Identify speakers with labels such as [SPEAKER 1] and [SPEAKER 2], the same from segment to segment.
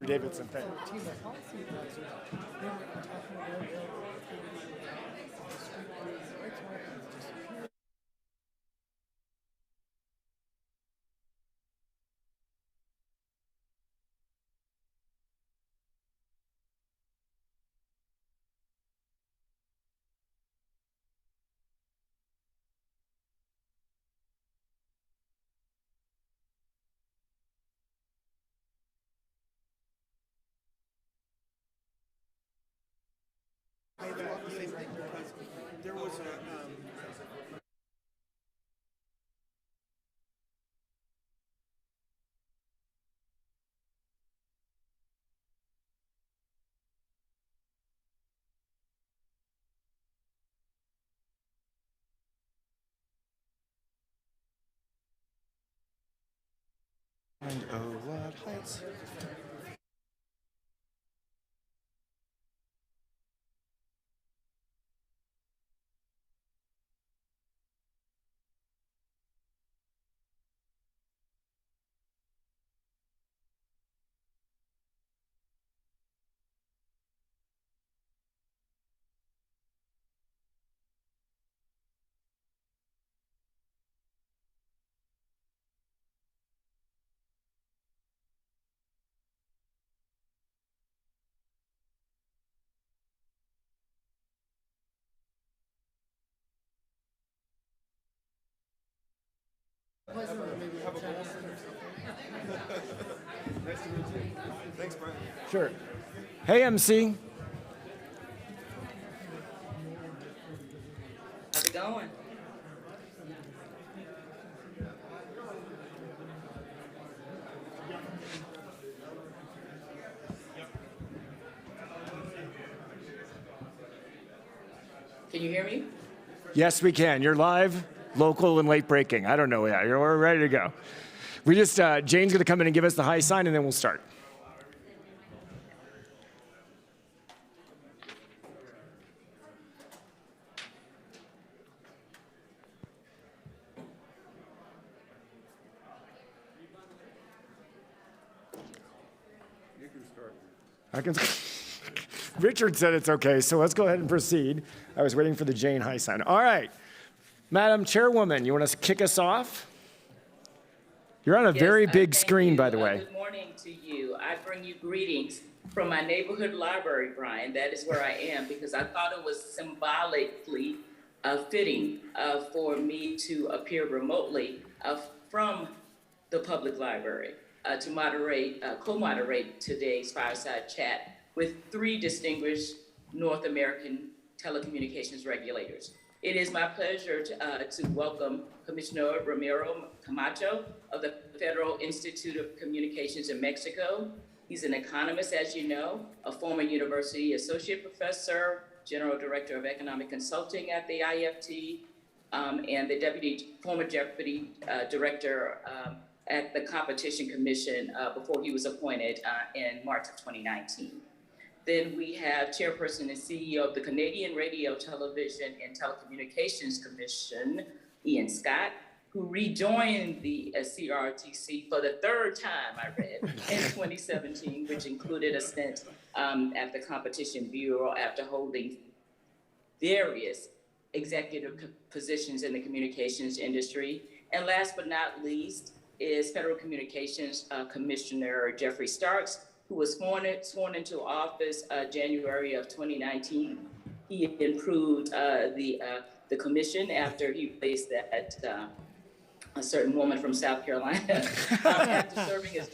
[SPEAKER 1] Davidson, thank you.
[SPEAKER 2] There was a
[SPEAKER 1] And oh, what heights.
[SPEAKER 2] Thanks, Brian.
[SPEAKER 1] Sure. Hey, MC.
[SPEAKER 3] How's it going? Can you hear me?
[SPEAKER 1] Yes, we can. You're live, local, and late breaking. I don't know. Yeah, we're ready to go. We just, Jane's going to come in and give us the high sign, and then we'll start.
[SPEAKER 2] You can start.
[SPEAKER 1] I can. Richard said it's okay, so let's go ahead and proceed. I was waiting for the Jane high sign. All right. Madam Chairwoman, you want to kick us off? You're on a very big screen, by the way.
[SPEAKER 3] Good morning to you. I bring you greetings from my neighborhood library, Brian. That is where I am because I thought it was symbolically fitting for me to appear remotely from the public library to co-moderate today's Fireside Chat with three distinguished North American telecommunications regulators. It is my pleasure to welcome Commissioner Ramiro Camacho of the Federal Institute of Communications in Mexico. He's an economist, as you know, a former university associate professor, general director of economic consulting at the IFT, and the former deputy director at the Competition Commission before he was appointed in March of 2019. Then we have Chairperson and CEO of the Canadian Radio, Television, and Telecommunications Commission, Ian Scott, who rejoined the CRTC for the third time, I read, in 2017, which included a stint at the Competition Bureau after holding various executive positions in the communications industry. And last but not least is Federal Communications Commissioner Jeffrey Starks, who was sworn into office January of 2019. He improved the commission after he replaced a certain woman from South Carolina after serving as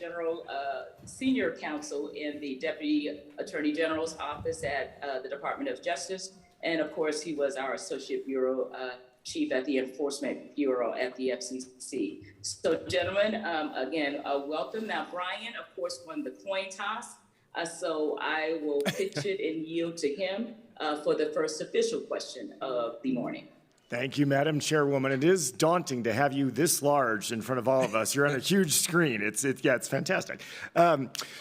[SPEAKER 3] senior counsel in the Deputy Attorney General's office at the Department of Justice. And of course, he was our Associate Bureau Chief at the Enforcement Bureau at the FCC. So gentlemen, again, welcome. Now, Brian, of course, won the coin toss. So I will pitch it and yield to him for the first official question of the morning.
[SPEAKER 1] Thank you, Madam Chairwoman. It is daunting to have you this large in front of all of us. You're on a huge screen. It's fantastic.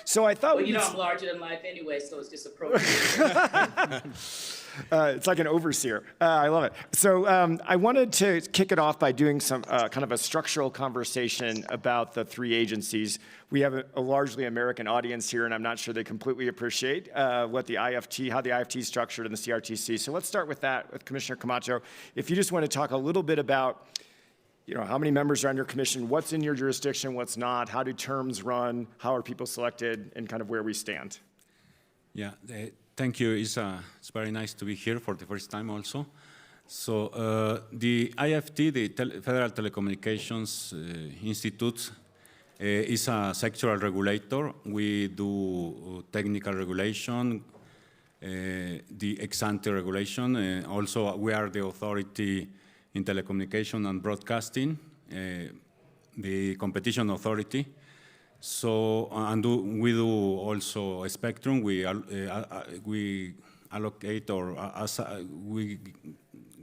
[SPEAKER 1] So I thought
[SPEAKER 3] well, you know, I'm larger than life anyway, so it's just appropriate.
[SPEAKER 1] It's like an overseer. I love it. So I wanted to kick it off by doing some kind of a structural conversation about the three agencies. We have a largely American audience here, and I'm not sure they completely appreciate what the IFT, how the IFT is structured in the CRTC. So let's start with that, with Commissioner Camacho. If you just want to talk a little bit about, how many members are on your commission, what's in your jurisdiction, what's not, how do terms run, how are people selected, and kind of where we stand.
[SPEAKER 4] Yeah, thank you. It's very nice to be here for the first time also. So the IFT, the Federal Telecommunications Institute, is a sectoral regulator. We do technical regulation, the ex-ante regulation. Also, we are the authority in telecommunication and broadcasting, the competition authority. So, we do also a spectrum. We allocate or we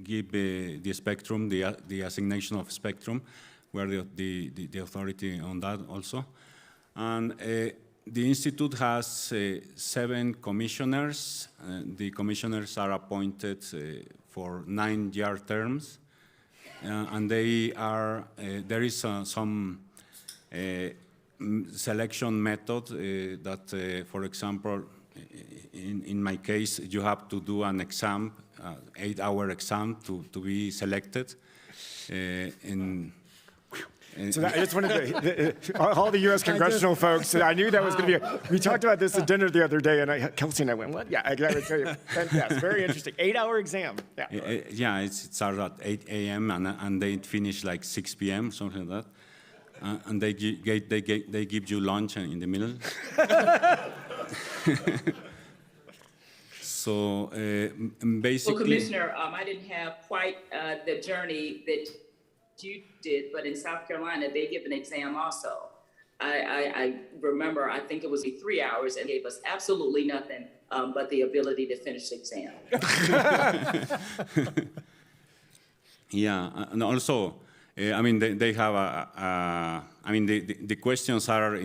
[SPEAKER 4] give the spectrum, the assignation of spectrum. We are the authority on that also. And the Institute has 7 commissioners. The commissioners are appointed for 9-year terms. And they are, there is some selection method that, for example, in my case, you have to do an exam, 8-hour exam to be selected.
[SPEAKER 1] So I just wanted to, all the U.S. congressional folks, I knew that was going to be, we talked about this at dinner the other day, and Kelsey and I went, what? Yeah, I would tell you. Yes, very interesting. 8-hour exam. Yeah,
[SPEAKER 4] yeah, it starts at 8 a.m. and they finish like 6 p.m., something like that. And they give you lunch in the middle. So basically...
[SPEAKER 3] Well, Commissioner, I didn't have quite the journey that you did, but in South Carolina, they give an exam also. I remember, I think it was 3 hours and gave us absolutely nothing but the ability to finish the exam.
[SPEAKER 4] Yeah, and also, I mean, they have I mean, the questions are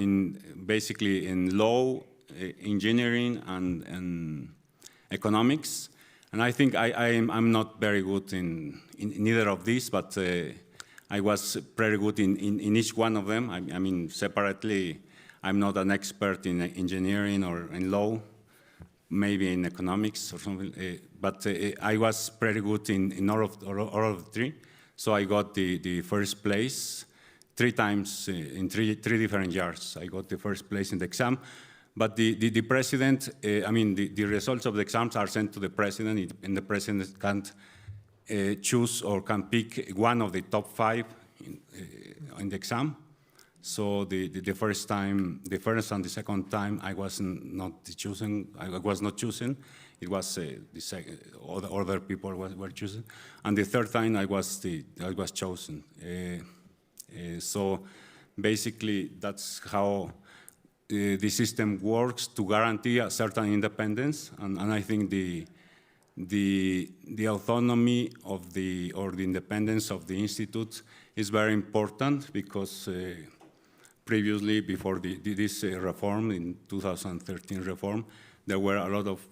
[SPEAKER 4] basically in law, engineering, and economics. And I think I'm not very good in either of these, but I was pretty good in each one of them. I mean, separately, I'm not an expert in engineering or in law, maybe in economics or something. But I was pretty good in all of the three. So I got the first place 3 times in three different years. I got the first place in the exam. But the president, I mean, the results of the exams are sent to the president, and the president can't choose or can pick one of the top 5 in the exam. So the first time, the first and the second time, I was not chosen. It was the second, other people were chosen, and the third time I was chosen. So basically, that's how the system works to guarantee a certain independence, and I think the autonomy of or the independence of the institute is very important, because previously, before this reform, in 2013 reform, there were a lot of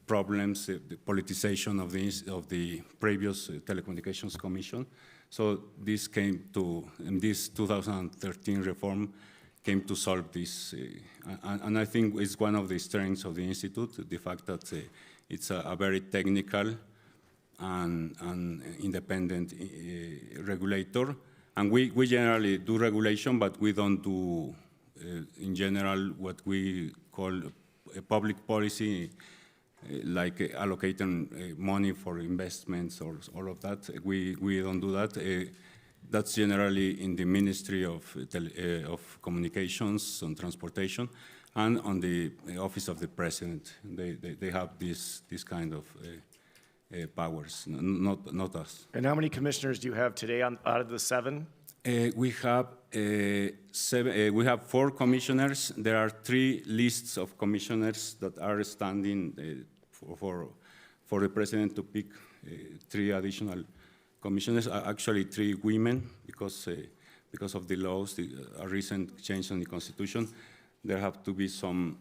[SPEAKER 4] problems, the politicization of the previous Telecommunications Commission. So this this 2013 reform came to solve this. And I think it's one of the strengths of the Institute, the fact that it's a very technical and independent regulator. And we generally do regulation, but we don't do, in general, what we call a public policy, like allocating money for investments or all of that. We don't do that. That's generally in the Ministry of Communications and Transportation, and on the Office of the President. They have this kind of powers, not us.
[SPEAKER 1] And how many commissioners do you have today out of the 7?
[SPEAKER 4] We have 7. We have 4 commissioners. There are 3 lists of commissioners that are standing for the president to pick 3 additional commissioners. Actually, 3 women, because of the laws, a recent change in the Constitution. there have to be some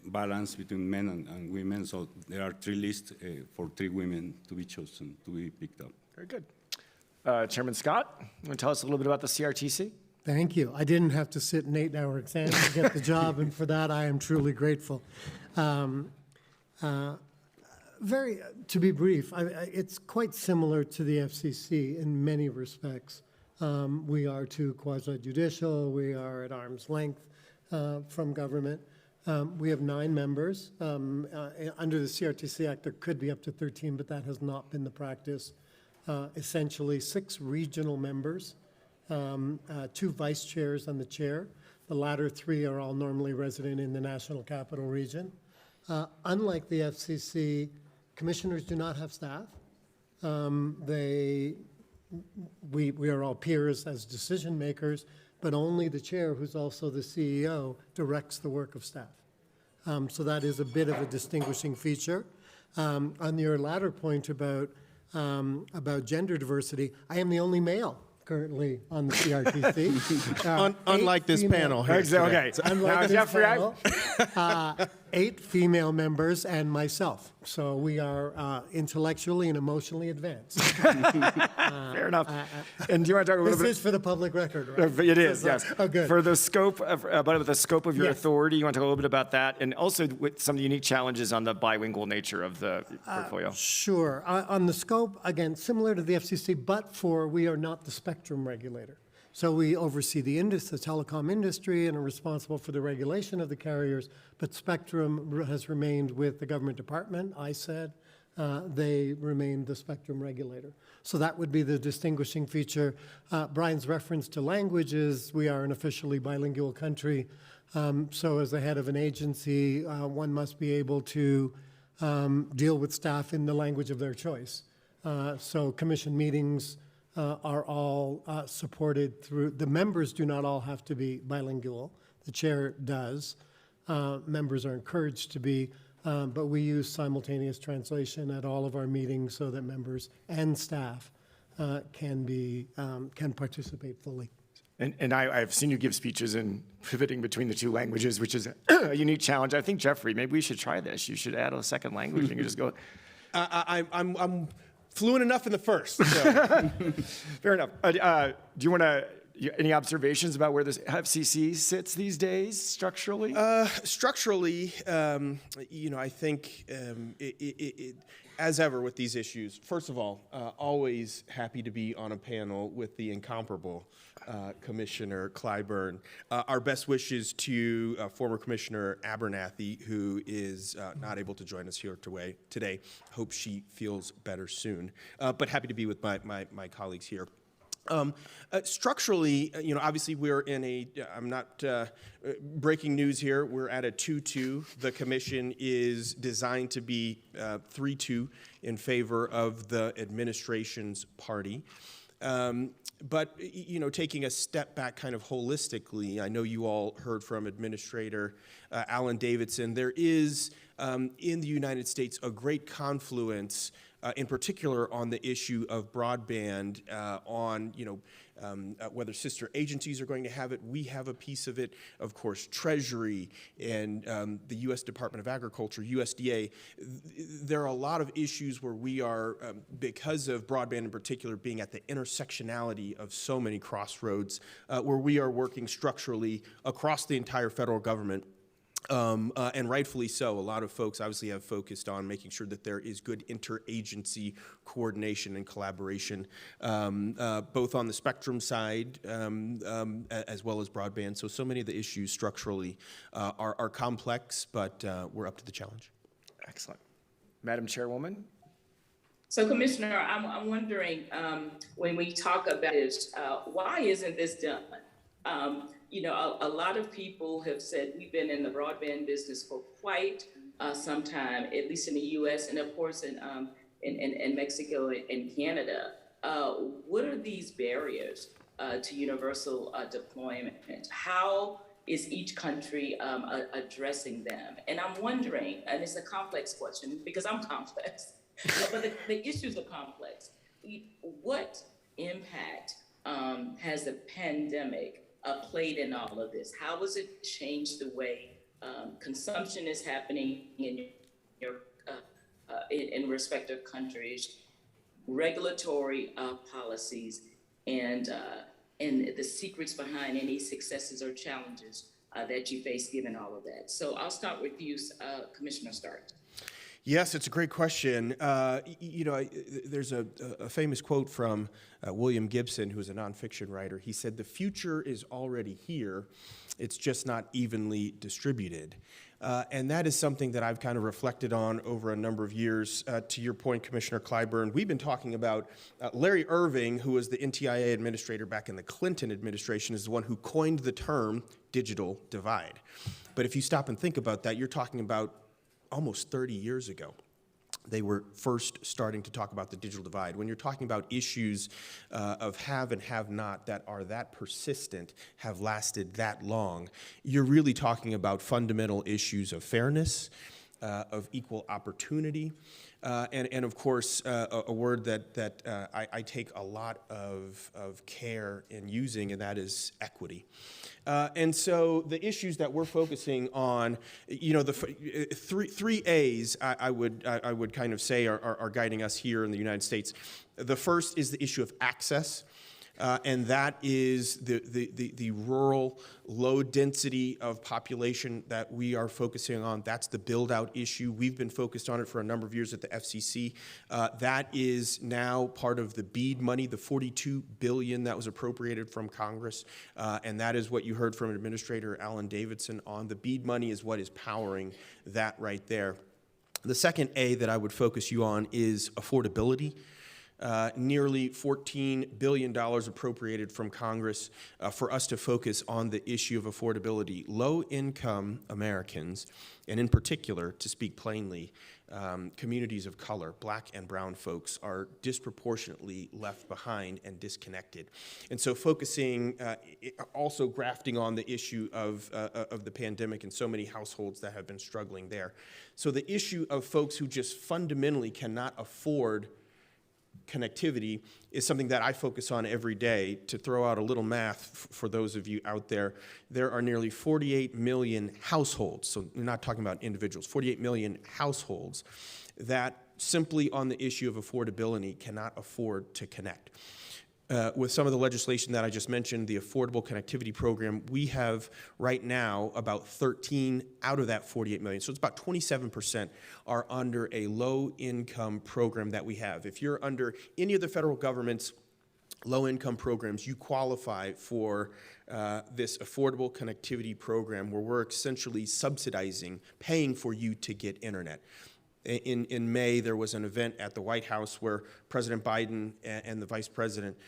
[SPEAKER 4] balance between men and women. So there are 3 lists for 3 women to be chosen, to be picked up.
[SPEAKER 1] Very good. Chairman Scott, you want to tell us a little bit about the CRTC?
[SPEAKER 5] Thank you. I didn't have to sit an 8-hour exam to get the job, and for that I am truly grateful. To be brief, it's quite similar to the FCC in many respects. We are too quasi-judicial. We are at arm's length from government. We have 9 members. Under the CRTC Act, there could be up to 13, but that has not been the practice. Essentially 6 regional members, 2 vice chairs and the chair. The latter 3 are all normally resident in the National Capital Region. Unlike the FCC, commissioners do not have staff. We are all peers as decision makers, but only the chair, who's also the CEO, directs the work of staff. So that is a bit of a distinguishing feature. On your latter point about gender diversity, I am the only male currently on the CRTC.
[SPEAKER 2] Unlike this panel here.
[SPEAKER 1] Okay.
[SPEAKER 5] Unlike
[SPEAKER 1] Now,
[SPEAKER 5] this
[SPEAKER 1] Jeffrey,
[SPEAKER 5] panel, 8 female members and myself. So we are intellectually and emotionally advanced.
[SPEAKER 1] fair enough. And do you want to talk a little
[SPEAKER 5] This
[SPEAKER 1] bit?
[SPEAKER 5] is for the public record, right?
[SPEAKER 1] It is, yes.
[SPEAKER 5] Oh, good.
[SPEAKER 1] For the scope of, about the scope of your
[SPEAKER 5] Yes.
[SPEAKER 1] authority, you want to talk a little bit about that, and also with some of the unique challenges on the bilingual nature of the portfolio.
[SPEAKER 5] Sure. On the scope, again, similar to the FCC, but we are not the spectrum regulator. So we oversee the telecom industry and are responsible for the regulation of the carriers, but spectrum has remained with the government department. I said they remain the spectrum regulator. So that would be the distinguishing feature. Brian's reference to languages, we are an officially bilingual country. So as the head of an agency, one must be able to deal with staff in the language of their choice. So commission meetings are all supported through, the members do not all have to be bilingual. The chair does. Members are encouraged to be, but we use simultaneous translation at all of our meetings so that members and staff can participate fully.
[SPEAKER 1] And I've seen you give speeches in pivoting between the 2 languages, which is a unique challenge. I think, Jeffrey, maybe we should try this. You should add a second language and you can just go.
[SPEAKER 2] I'm fluent enough in the first. So.
[SPEAKER 1] Fair enough. Do you want to, any observations about where this FCC sits these days structurally?
[SPEAKER 2] Structurally, I think as ever with these issues, first of all, always happy to be on a panel with the incomparable Commissioner Clyburn. Our best wishes to former Commissioner Abernathy, who is not able to join us here today. Hope she feels better soon. But happy to be with my colleagues here. Structurally, obviously we're in I'm not breaking news here, we're at a 2-2. The commission is designed to be 3-2 in favor of the administration's party. But, taking a step back kind of holistically, I know you all heard from Administrator Alan Davidson, there is in the United States a great confluence in particular on the issue of broadband, on whether sister agencies are going to have it, we have a piece of it, of course, Treasury and the U.S. Department of Agriculture, USDA. There are a lot of issues where we are, because of broadband in particular being at the intersectionality of so many crossroads, where we are working structurally across the entire federal government. And rightfully so. A lot of folks obviously have focused on making sure that there is good interagency coordination and collaboration, both on the spectrum side as well as broadband. So many of the issues structurally are complex, but we're up to the challenge.
[SPEAKER 1] Excellent. Madam Chairwoman?
[SPEAKER 3] So, Commissioner, I'm wondering, when we talk about this, why isn't this done? A lot of people have said we've been in the broadband business for quite some time, at least in the U.S. and of course in Mexico and Canada. What are these barriers to universal deployment? How is each country addressing them? And I'm wondering, and it's a complex question because I'm complex, but the issues are complex. What impact has the pandemic played in all of this? How has it changed the way consumption is happening in your in respective countries, regulatory policies, and the secrets behind any successes or challenges that you face given all of that? So I'll start with you, Commissioner Stark.
[SPEAKER 2] Yes, it's a great question. There's a famous quote from William Gibson, who's a nonfiction writer. He said, "The future is already here. It's just not evenly distributed." And that is something that I've kind of reflected on over a number of years. To your point, Commissioner Clyburn, we've been talking about Larry Irving, who was the NTIA administrator back in the Clinton administration, is the one who coined the term digital divide. But if you stop and think about that, you're talking about almost 30 years ago. They were first starting to talk about the digital divide. When you're talking about issues of have and have not that are that persistent, have lasted that long, you're really talking about fundamental issues of fairness, of equal opportunity, and of course, a word that I take a lot of care in using, and that is equity. And so the issues that we're focusing on, the three A's I would kind of say are guiding us here in the United States. The first is the issue of access. And that is the rural, low density of population that we are focusing on. That's the build-out issue. We've been focused on it for a number of years at the FCC. That is now part of the BEAD money, the $42 billion that was appropriated from Congress. And that is what you heard from Administrator Alan Davidson on. The BEAD money is what is powering that right there. The second A that I would focus you on is affordability. Nearly $14 billion appropriated from Congress for us to focus on the issue of affordability. Low-income Americans, and in particular, to speak plainly, communities of color, black and brown folks, are disproportionately left behind and disconnected. And so focusing, also grafting on the issue of the pandemic and so many households that have been struggling there. So the issue of folks who just fundamentally cannot afford connectivity is something that I focus on every day. To throw out a little math for those of you out there, there are nearly 48 million households, so we're not talking about individuals, 48 million households that simply on the issue of affordability cannot afford to connect. With some of the legislation that I just mentioned, the Affordable Connectivity Program, we have right now about 13 out of that 48 million. So it's about 27% are under a low-income program that we have. If you're under any of the federal government's low-income programs, you qualify for this Affordable Connectivity Program where we're essentially subsidizing, paying for you to get internet. In May, there was an event at the White House where President Biden and the Vice President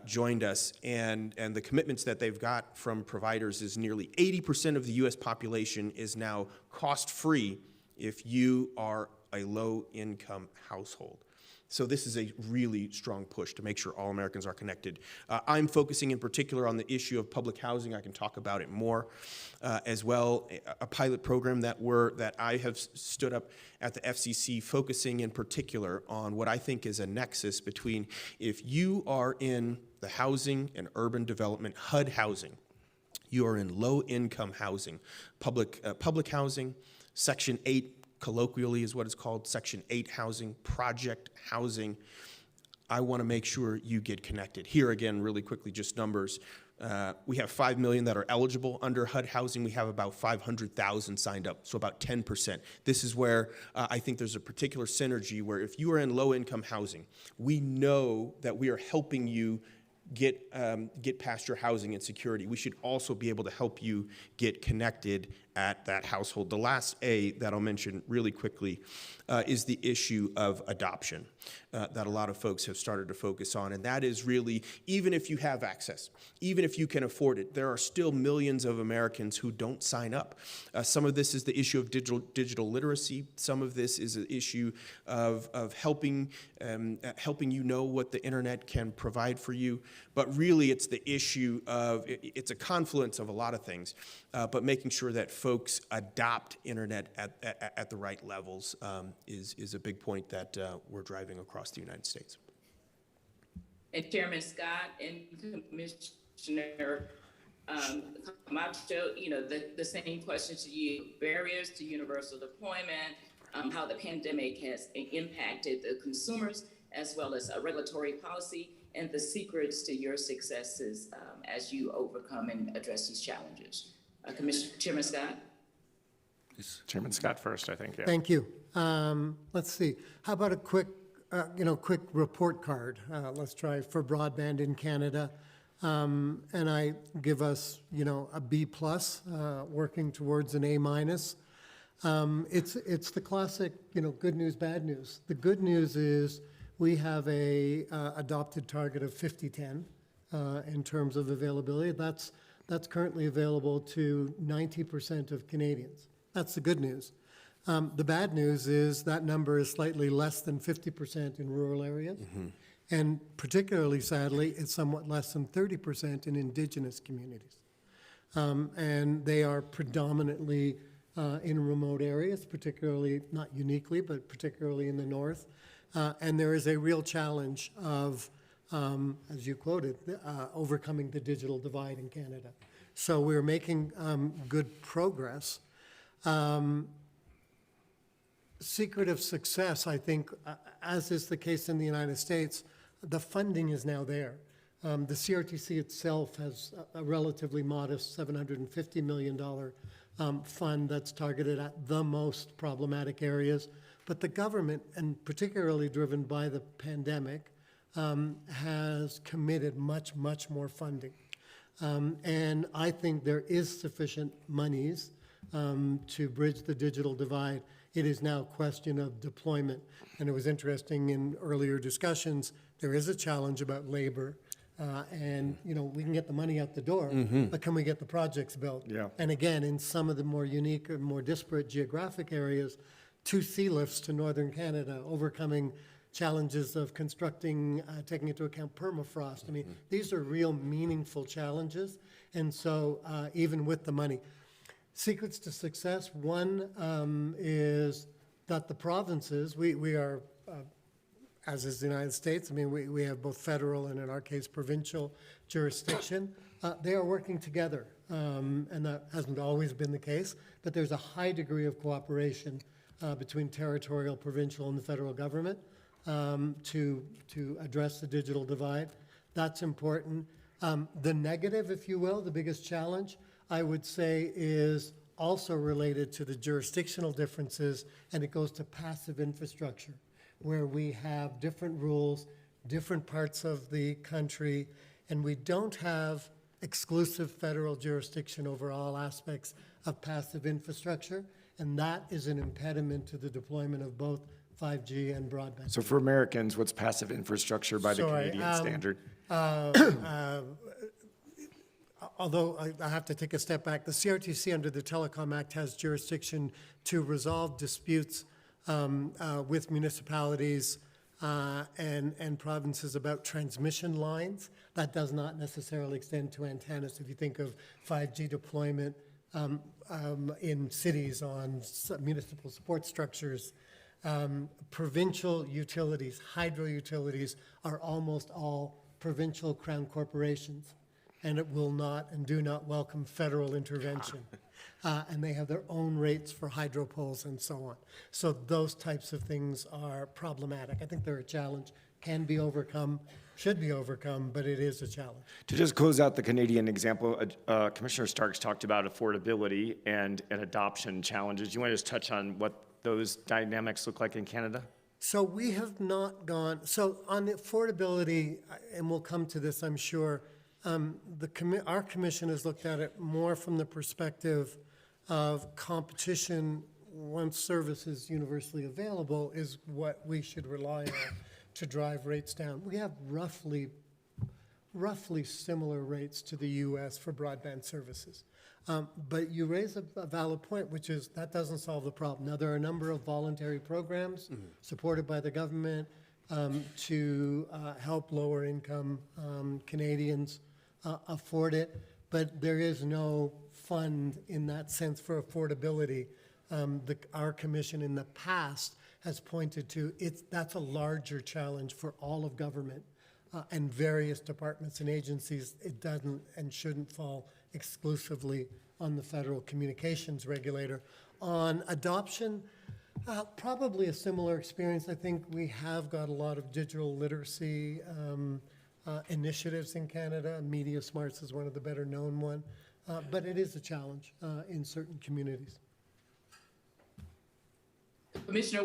[SPEAKER 2] joined us, and the commitments that they've got from providers is nearly 80% of the U.S. population is now cost-free if you are a low-income household. So this is a really strong push to make sure all Americans are connected. I'm focusing in particular on the issue of public housing. I can talk about it more as well. A pilot program that I have stood up at the FCC, focusing in particular on what I think is a nexus between if you are in the housing and urban development, HUD housing, you are in low-income housing, public housing, Section 8, colloquially is what it's called, Section 8 housing, project housing. I want to make sure you get connected. Here again, really quickly, just numbers. We have 5 million that are eligible under HUD housing. We have about 500,000 signed up, so about 10%. This is where I think there's a particular synergy where if you are in low-income housing, we know that we are helping you get past your housing insecurity. We should also be able to help you get connected at that household. The last A that I'll mention really quickly is the issue of adoption that a lot of folks have started to focus on, and that is really, even if you have access, even if you can afford it, there are still millions of Americans who don't sign up. Some of this is the issue of digital literacy. Some of this is an issue of helping you know what the internet can provide for you, but really it's the issue of, it's a confluence of a lot of things, but making sure that folks adopt internet at the right levels is a big point that we're driving across the United States.
[SPEAKER 3] And Chairman Scott and Commissioner Camacho, the same question to you, barriers to universal deployment, how the pandemic has impacted the consumers, as well as regulatory policy, and the secrets to your successes as you overcome and address these challenges. Chairman Scott?
[SPEAKER 1] Chairman Scott first, I think, yeah.
[SPEAKER 5] Thank you. Let's see. How about a quick report card? Let's try for broadband in Canada. And I give us, a B+, working towards an A-. It's the classic, good news, bad news. The good news is we have a adopted target of 50/10 in terms of availability. That's currently available to 90% of Canadians. That's the good news. The bad news is that number is slightly less than 50% in rural areas. And particularly sadly, it's somewhat less than 30% in Indigenous communities. And they are predominantly in remote areas, particularly, not uniquely, but particularly in the north. And there is a real challenge of, as you quoted, overcoming the digital divide in Canada. So we're making good progress. Secret of success, I think, as is the case in the United States, the funding is now there. The CRTC itself has a relatively modest $750 million fund that's targeted at the most problematic areas. But the government, and particularly driven by the pandemic, has committed much, much more funding. And I think there is sufficient monies to bridge the digital divide. It is now a question of deployment. And it was interesting in earlier discussions, there is a challenge about labor. And, we can get the money out the door, but can we get the projects built?
[SPEAKER 1] Yeah.
[SPEAKER 5] And again, in some of the more unique or more disparate geographic areas, 2 sea lifts to northern Canada, overcoming challenges of constructing, taking into account permafrost. I mean, these are real meaningful challenges. And so even with the money, secrets to success, one is that the provinces, we are, as is the United States, I mean, we have both federal and in our case provincial jurisdiction. They are working together, and that hasn't always been the case, but there's a high degree of cooperation between territorial, provincial, and the federal government to address the digital divide. That's important. The negative, if you will, the biggest challenge, I would say, is also related to the jurisdictional differences, and it goes to passive infrastructure, where we have different rules, different parts of the country, and we don't have exclusive federal jurisdiction over all aspects of passive infrastructure, and that is an impediment to the deployment of both 5G and broadband.
[SPEAKER 1] So for Americans, what's passive infrastructure by the Canadian standard?
[SPEAKER 5] Although I have to take a step back, the CRTC under the Telecom Act has jurisdiction to resolve disputes with municipalities and provinces about transmission lines. That does not necessarily extend to antennas. If you think of 5G deployment in cities on municipal support structures, provincial utilities, hydro utilities are almost all provincial crown corporations, and it will not and do not welcome federal intervention. And they have their own rates for hydro poles and so on. So those types of things are problematic. I think they're a challenge, can be overcome, should be overcome, but it is a challenge.
[SPEAKER 1] To just close out the Canadian example, Commissioner Starks talked about affordability and adoption challenges. You want to just touch on what those dynamics look like in Canada?
[SPEAKER 5] So we have not gone, so on affordability, and we'll come to this, I'm sure, our commission has looked at it more from the perspective of competition once service is universally available is what we should rely on to drive rates down. We have roughly similar rates to the U.S. for broadband services. But you raise a valid point, which is that doesn't solve the problem. Now, there are a number of voluntary programs supported by the government to help lower income Canadians afford it, but there is no fund in that sense for affordability. Our commission in the past has pointed to that's a larger challenge for all of government and various departments and agencies. It doesn't and shouldn't fall exclusively on the Federal Communications Regulator. On adoption, probably a similar experience. I think we have got a lot of digital literacy initiatives in Canada. Media Smarts is one of the better known one, but it is a challenge in certain communities.
[SPEAKER 3] Commissioner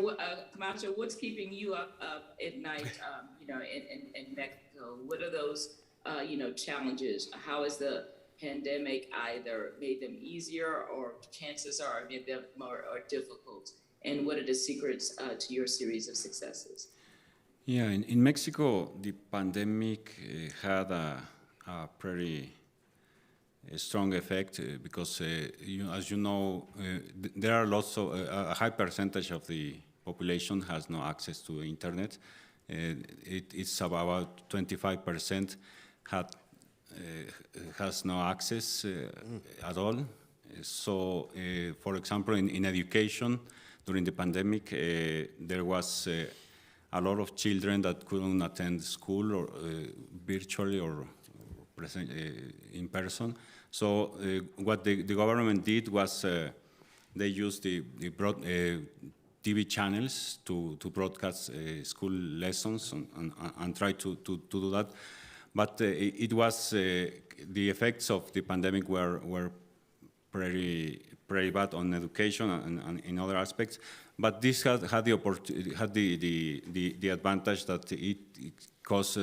[SPEAKER 3] Camacho, what's keeping you up at night, in Mexico? What are those, challenges? How has the pandemic either made them easier, or chances are made them more difficult? And what are the secrets to your series of successes?
[SPEAKER 4] Yeah, in Mexico, the pandemic had a pretty strong effect because, as you know, there are lots of a high percentage of the population has no access to the internet. It's about 25% has no access at all. So, for example, in education, during the pandemic, there was a lot of children that couldn't attend school or virtually or present, in person. So what the government did was they used the TV channels to broadcast school lessons and try to do that. But it was the effects of the pandemic were pretty bad on education and in other aspects. But this had the advantage that it caused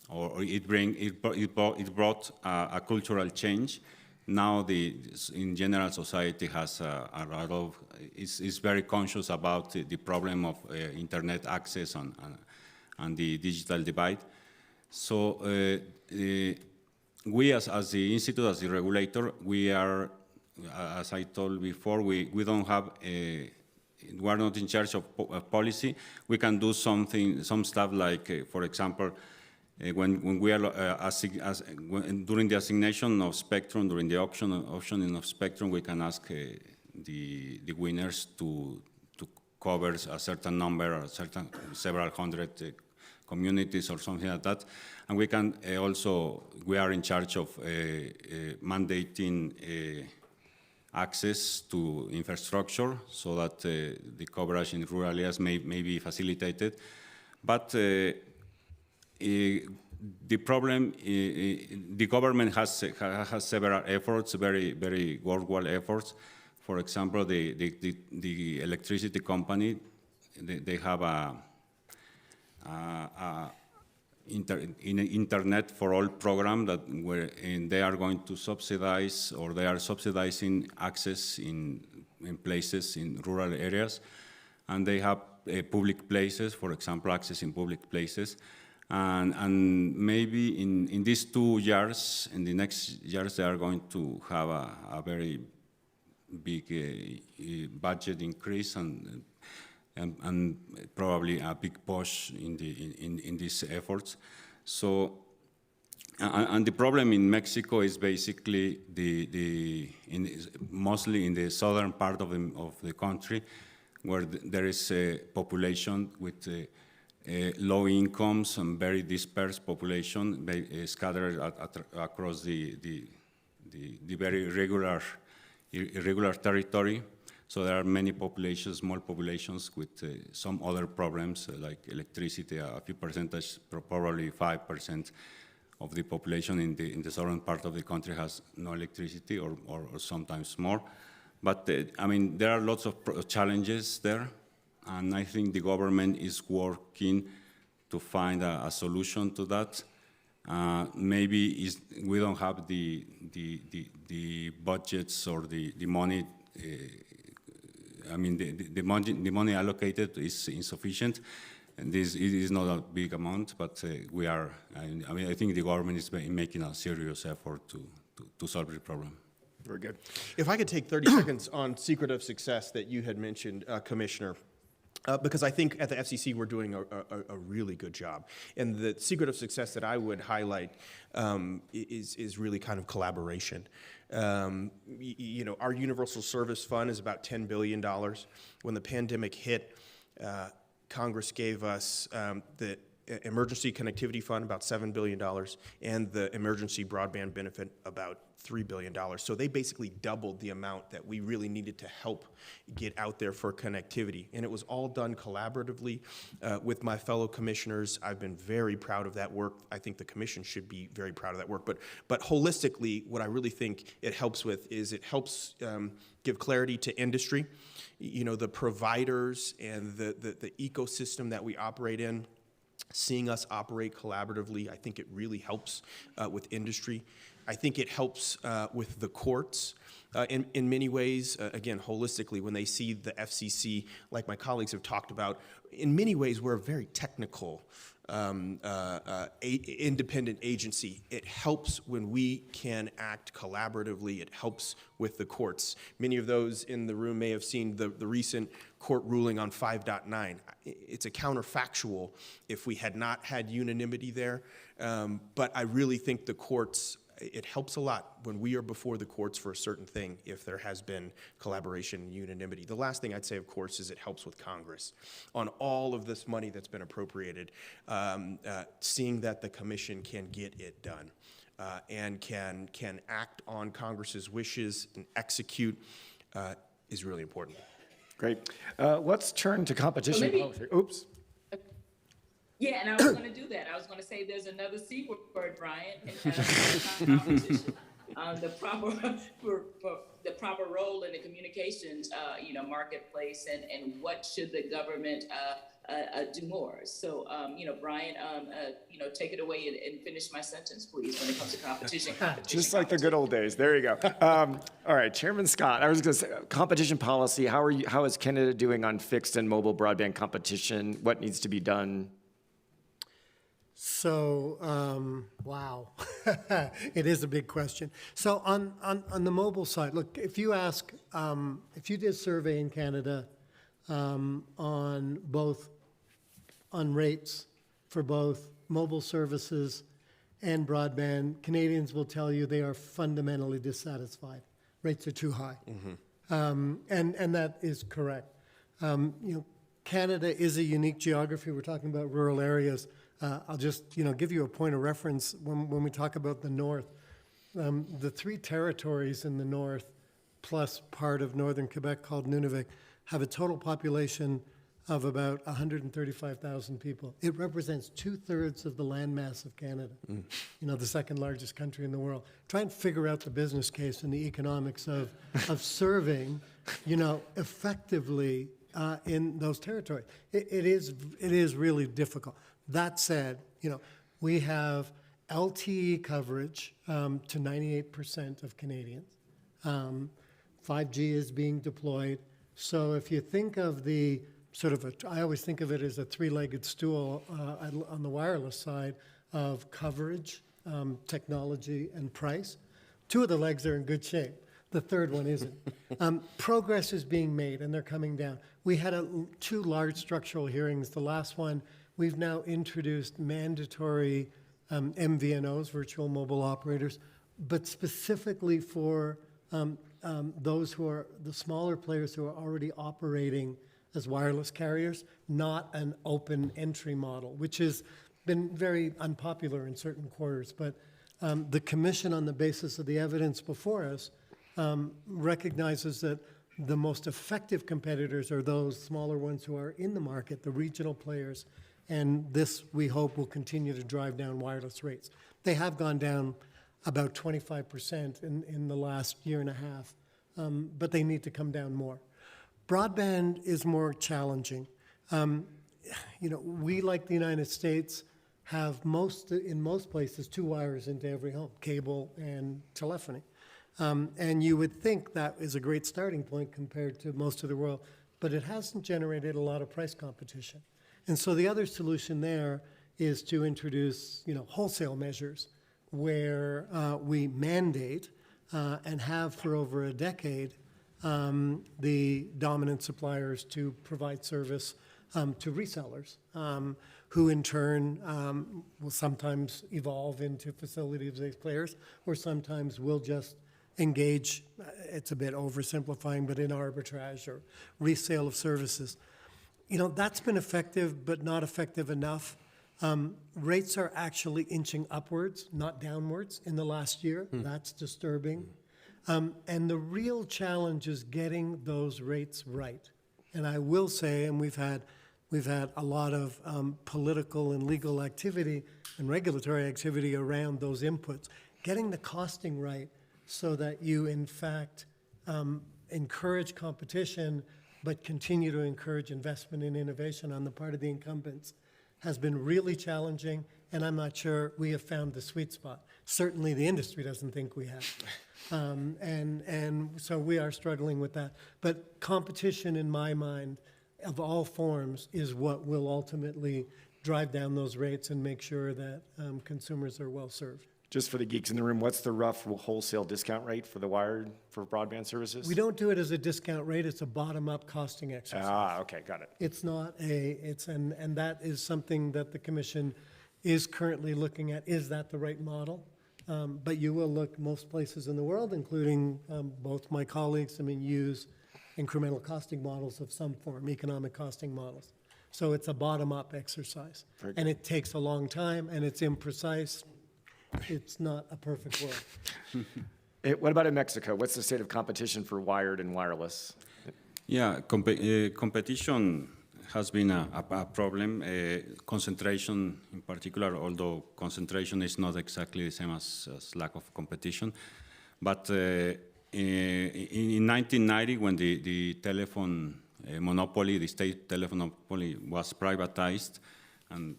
[SPEAKER 4] it brought a cultural change. Now in general society has a lot of is very conscious about the problem of internet access and the digital divide. So we as the institute, as the regulator, we are, as I told before, we don't have we are not in charge of policy. We can do some stuff like, for example, when we are during the assignation of spectrum, during the auctioning of spectrum, we can ask the winners to cover a certain number, or several hundred communities or something like that. And we can we are in charge of mandating access to infrastructure so that the coverage in rural areas may be facilitated. But the problem, the government has several efforts, very worthwhile efforts. For example, the electricity company, they have Internet for All program they are going to subsidize, or they are subsidizing access in places in rural areas, and they have public places, for example, access in public places, and maybe in these 2 years, in the next years, they are going to have a very big budget increase and probably a big push in these efforts. So, and the problem in Mexico is basically mostly in the southern part of the country, where there is a population with low incomes and very dispersed population scattered across the very irregular territory. So there are many populations, small populations with some other problems like electricity. A few percentage, probably 5% of the population in the southern part of the country has no electricity, or sometimes more. But I mean, there are lots of challenges there, and I think the government is working to find a solution to that. Maybe we don't have the budgets or the money. I mean, the money allocated is insufficient, and it is not a big amount, but we are. I mean, I think the government is making a serious effort to solve the problem.
[SPEAKER 2] Very good. If I could take 30 seconds on secret of success that you had mentioned, Commissioner, because I think at the FCC we're doing a really good job. And the secret of success that I would highlight is really kind of collaboration. Our Universal Service Fund is about $10 billion. When the pandemic hit, Congress gave us the Emergency Connectivity Fund, about $7 billion, and the Emergency Broadband Benefit, about $3 billion. So they basically doubled the amount that we really needed to help get out there for connectivity. And it was all done collaboratively with my fellow commissioners. I've been very proud of that work. I think the commission should be very proud of that work. But holistically, what I really think it helps with is it helps give clarity to industry. You know, the providers and the ecosystem that we operate in, seeing us operate collaboratively, I think it really helps with industry. I think it helps with the courts in many ways, again, holistically, when they see the FCC, like my colleagues have talked about, in many ways, we're a very technical, independent agency. It helps when we can act collaboratively. It helps with the courts. Many of those in the room may have seen the recent court ruling on 5.9. It's a counterfactual if we had not had unanimity there, but I really think the courts, it helps a lot when we are before the courts for a certain thing if there has been collaboration and unanimity. The last thing I'd say, of course, is it helps with Congress on all of this money that's been appropriated, seeing that the commission can get it done and can act on Congress's wishes and execute is really important.
[SPEAKER 1] Great. Let's turn to competition policy. Oops.
[SPEAKER 3] Yeah, and I was going to do that. I was going to say there's another C word, Brian, in competition. The proper role in the communications, marketplace, and what should the government do more. So, Brian, take it away and finish my sentence, please, when it comes to competition.
[SPEAKER 1] Just like the good old days. There you go. All right, Chairman Scott, I was going to say, competition policy, how is Canada doing on fixed and mobile broadband competition? What needs to be done?
[SPEAKER 5] So, wow, it is a big question. So on the mobile side, look, if you ask, if you did a survey in Canada on rates for both mobile services and broadband, Canadians will tell you they are fundamentally dissatisfied. Rates are too high. Mm-hmm. And that is correct. Canada is a unique geography. We're talking about rural areas. I'll just, give you a point of reference when we talk about the north. The 3 territories in the north, plus part of northern Quebec called Nunavut, have a total population of about 135,000 people. It represents 2/3 of the landmass of Canada, the second largest country in the world. Try and figure out the business case and the economics of serving, effectively in those territories. It is really difficult. That said, we have LTE coverage to 98% of Canadians. 5G is being deployed. So if you think of the I always think of it as a 3-legged stool on the wireless side of coverage, technology, and price. 2 of the legs are in good shape. The third one isn't. Progress is being made, and they're coming down. We had 2 large structural hearings. The last one, we've now introduced mandatory MVNOs, virtual mobile operators, but specifically for those who are the smaller players who are already operating as wireless carriers, not an open entry model, which has been very unpopular in certain quarters. But the commission, on the basis of the evidence before us, recognizes that the most effective competitors are those smaller ones who are in the market, the regional players, and this, we hope, will continue to drive down wireless rates. They have gone down about 25% in the last year and a half, but they need to come down more. Broadband is more challenging. We, like the United States, have in most places 2 wires into every home, cable and telephony. And you would think that is a great starting point compared to most of the world, but it hasn't generated a lot of price competition. And so the other solution there is to introduce, wholesale measures where we mandate and have for over a decade the dominant suppliers to provide service to resellers, who in turn will sometimes evolve into facilities-based players, or sometimes will just engage, it's a bit oversimplifying, but in arbitrage or resale of services. That's been effective, but not effective enough. Rates are actually inching upwards, not downwards, in the last year. That's disturbing. And the real challenge is getting those rates right. And I will say, and we've had a lot of political and legal activity and regulatory activity around those inputs. Getting the costing right so that you, in fact, encourage competition, but continue to encourage investment and innovation on the part of the incumbents has been really challenging, and I'm not sure we have found the sweet spot. Certainly the industry doesn't think we have. And so we are struggling with that. But competition, in my mind, of all forms, is what will ultimately drive down those rates and make sure that consumers are well served.
[SPEAKER 1] Just for the geeks in the room, what's the rough wholesale discount rate for the wired for broadband services?
[SPEAKER 5] We don't do it as a discount rate, it's a bottom-up costing exercise.
[SPEAKER 1] Ah, okay, got it.
[SPEAKER 5] It's not and that is something that the commission is currently looking at. Is that the right model? But you will look most places in the world, including both my colleagues, use incremental costing models of some form, economic costing models. So it's a bottom-up exercise. And it takes a long time, and it's imprecise. It's not a perfect world.
[SPEAKER 1] What about in Mexico? What's the state of competition for wired and wireless?
[SPEAKER 4] Yeah, competition has been a problem. Concentration in particular, although concentration is not exactly the same as lack of competition. But in 1990, when the telephone monopoly, the state telephone monopoly was privatized, and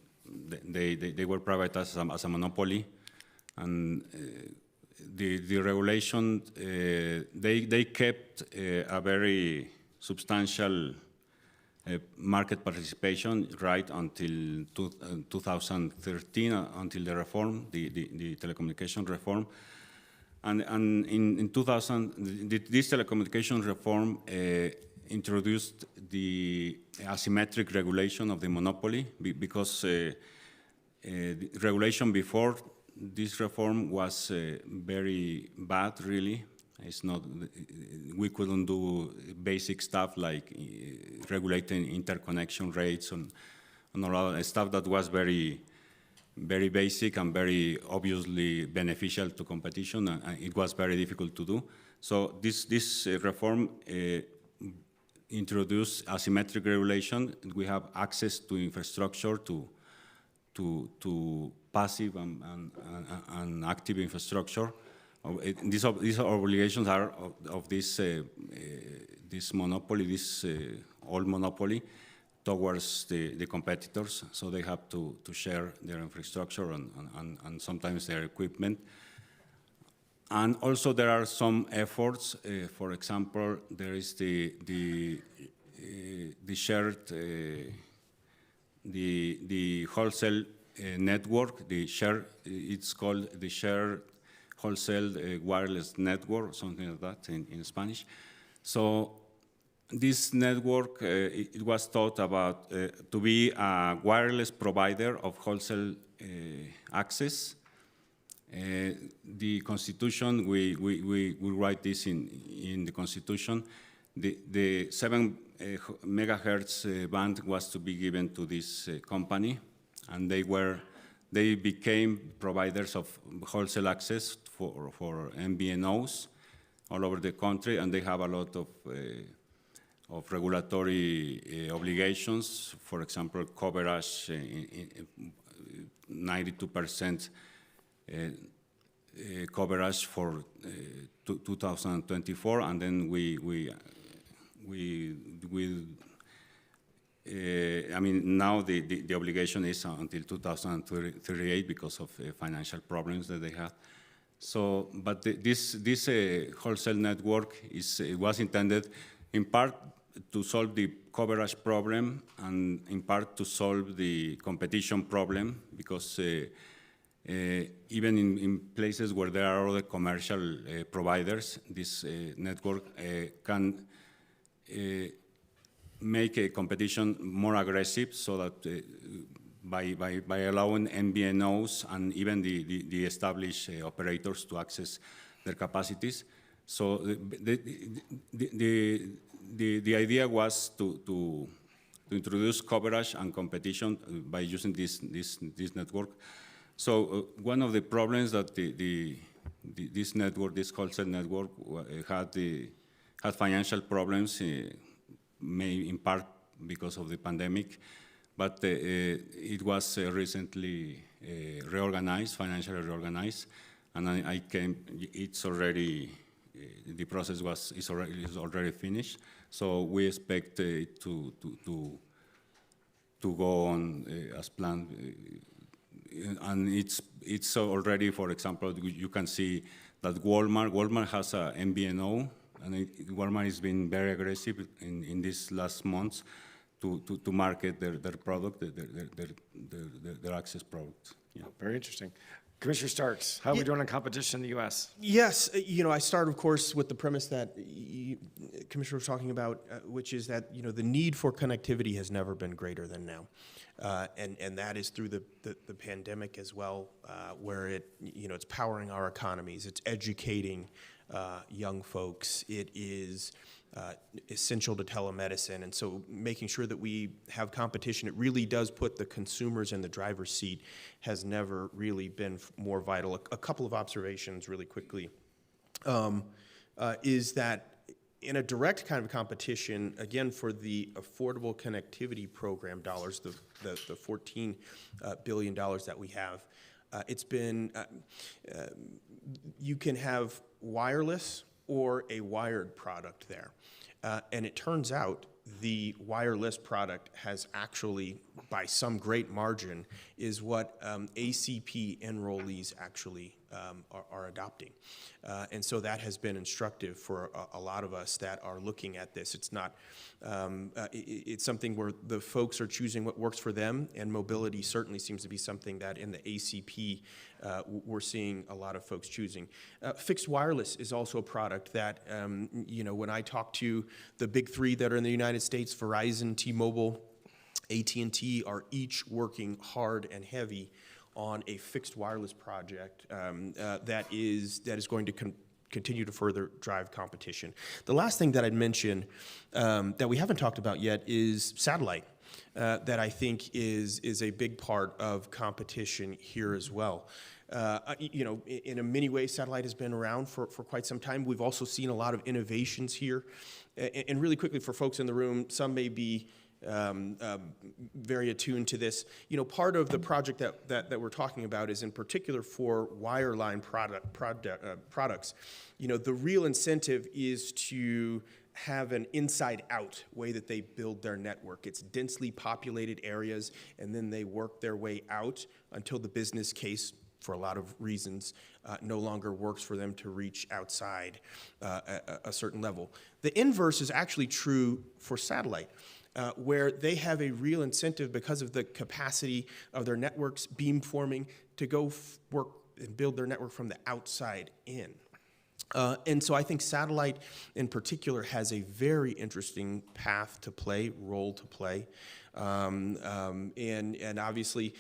[SPEAKER 4] they were privatized as a monopoly, and the regulation, they kept a very substantial market participation right until 2013, until the reform, the telecommunication reform. And in 2000, this telecommunication reform introduced the asymmetric regulation of the monopoly because the regulation before this reform was very bad, really. It's not, we couldn't do basic stuff like regulating interconnection rates and all other stuff that was very, very basic and very obviously beneficial to competition, and it was very difficult to do. So this reform introduced asymmetric regulation. We have access to infrastructure, to passive and active infrastructure. These obligations are of this monopoly, this old monopoly, towards the competitors. So they have to share their infrastructure and sometimes their equipment. And also there are some efforts. For example, there is the shared the wholesale network. It's called the shared wholesale wireless network, something like that in Spanish. So this network, it was thought about to be a wireless provider of wholesale access. The Constitution, we write this in the Constitution. The 7 megahertz band was to be given to this company, and they became providers of wholesale access for MVNOs all over the country, and they have a lot of regulatory obligations. For example, coverage, 92% coverage for 2024, and then now the obligation is until 2038 because of financial problems that they have. So, but this wholesale network was intended in part to solve the coverage problem and in part to solve the competition problem, because even in places where there are other commercial providers, this network can make a competition more aggressive, so that by allowing MVNOs and even the established operators to access their capacities. So the idea was to introduce coverage and competition by using this network. So one of the problems that this network, this wholesale network, had financial problems, in part because of the pandemic, but it was recently reorganized, financially reorganized, and I came. It's already the process is already finished. So we expect it to go on as planned. And it's already, for example, you can see that Walmart has a MVNO, and Walmart has been very aggressive in these last months to market their product, their access product. Yeah.
[SPEAKER 1] Very interesting. Commissioner Starks, how are we doing on competition in the U.S.?
[SPEAKER 2] Yes, I start, of course, with the premise that Commissioner was talking about, which is that the need for connectivity has never been greater than now, and that is through the pandemic as well, where it's powering our economies, it's educating young folks, it is essential to telemedicine, and so making sure that we have competition, it really does put the consumers in the driver's seat, has never really been more vital. A couple of observations really quickly is that in a direct kind of competition, again, for the Affordable Connectivity Program dollars, the $14 billion that we have, it's been, you can have wireless or a wired product there. And it turns out the wireless product has actually, by some great margin, is what ACP enrollees actually are adopting. And so that has been instructive for a lot of us that are looking at this. It's not, it's something where the folks are choosing what works for them, and mobility certainly seems to be something that in the ACP we're seeing a lot of folks choosing. Fixed wireless is also a product that, when I talk to the big three that are in the United States, Verizon, T-Mobile, AT&T, are each working hard and heavy on a fixed wireless project that is going to continue to further drive competition. The last thing that I'd mention that we haven't talked about yet is satellite. That I think is a big part of competition here as well. In a many ways, satellite has been around for quite some time. We've also seen a lot of innovations here. And really quickly, for folks in the room, some may be very attuned to this. Part of the project that we're talking about is in particular for wireline products. The real incentive is to have an inside-out way that they build their network. It's densely populated areas, and then they work their way out until the business case, for a lot of reasons, no longer works for them to reach outside a certain level. The inverse is actually true for satellite, where they have a real incentive because of the capacity of their networks beamforming to go work and build their network from the outside in. And so I think satellite in particular has a very interesting path to play, role to play. And obviously,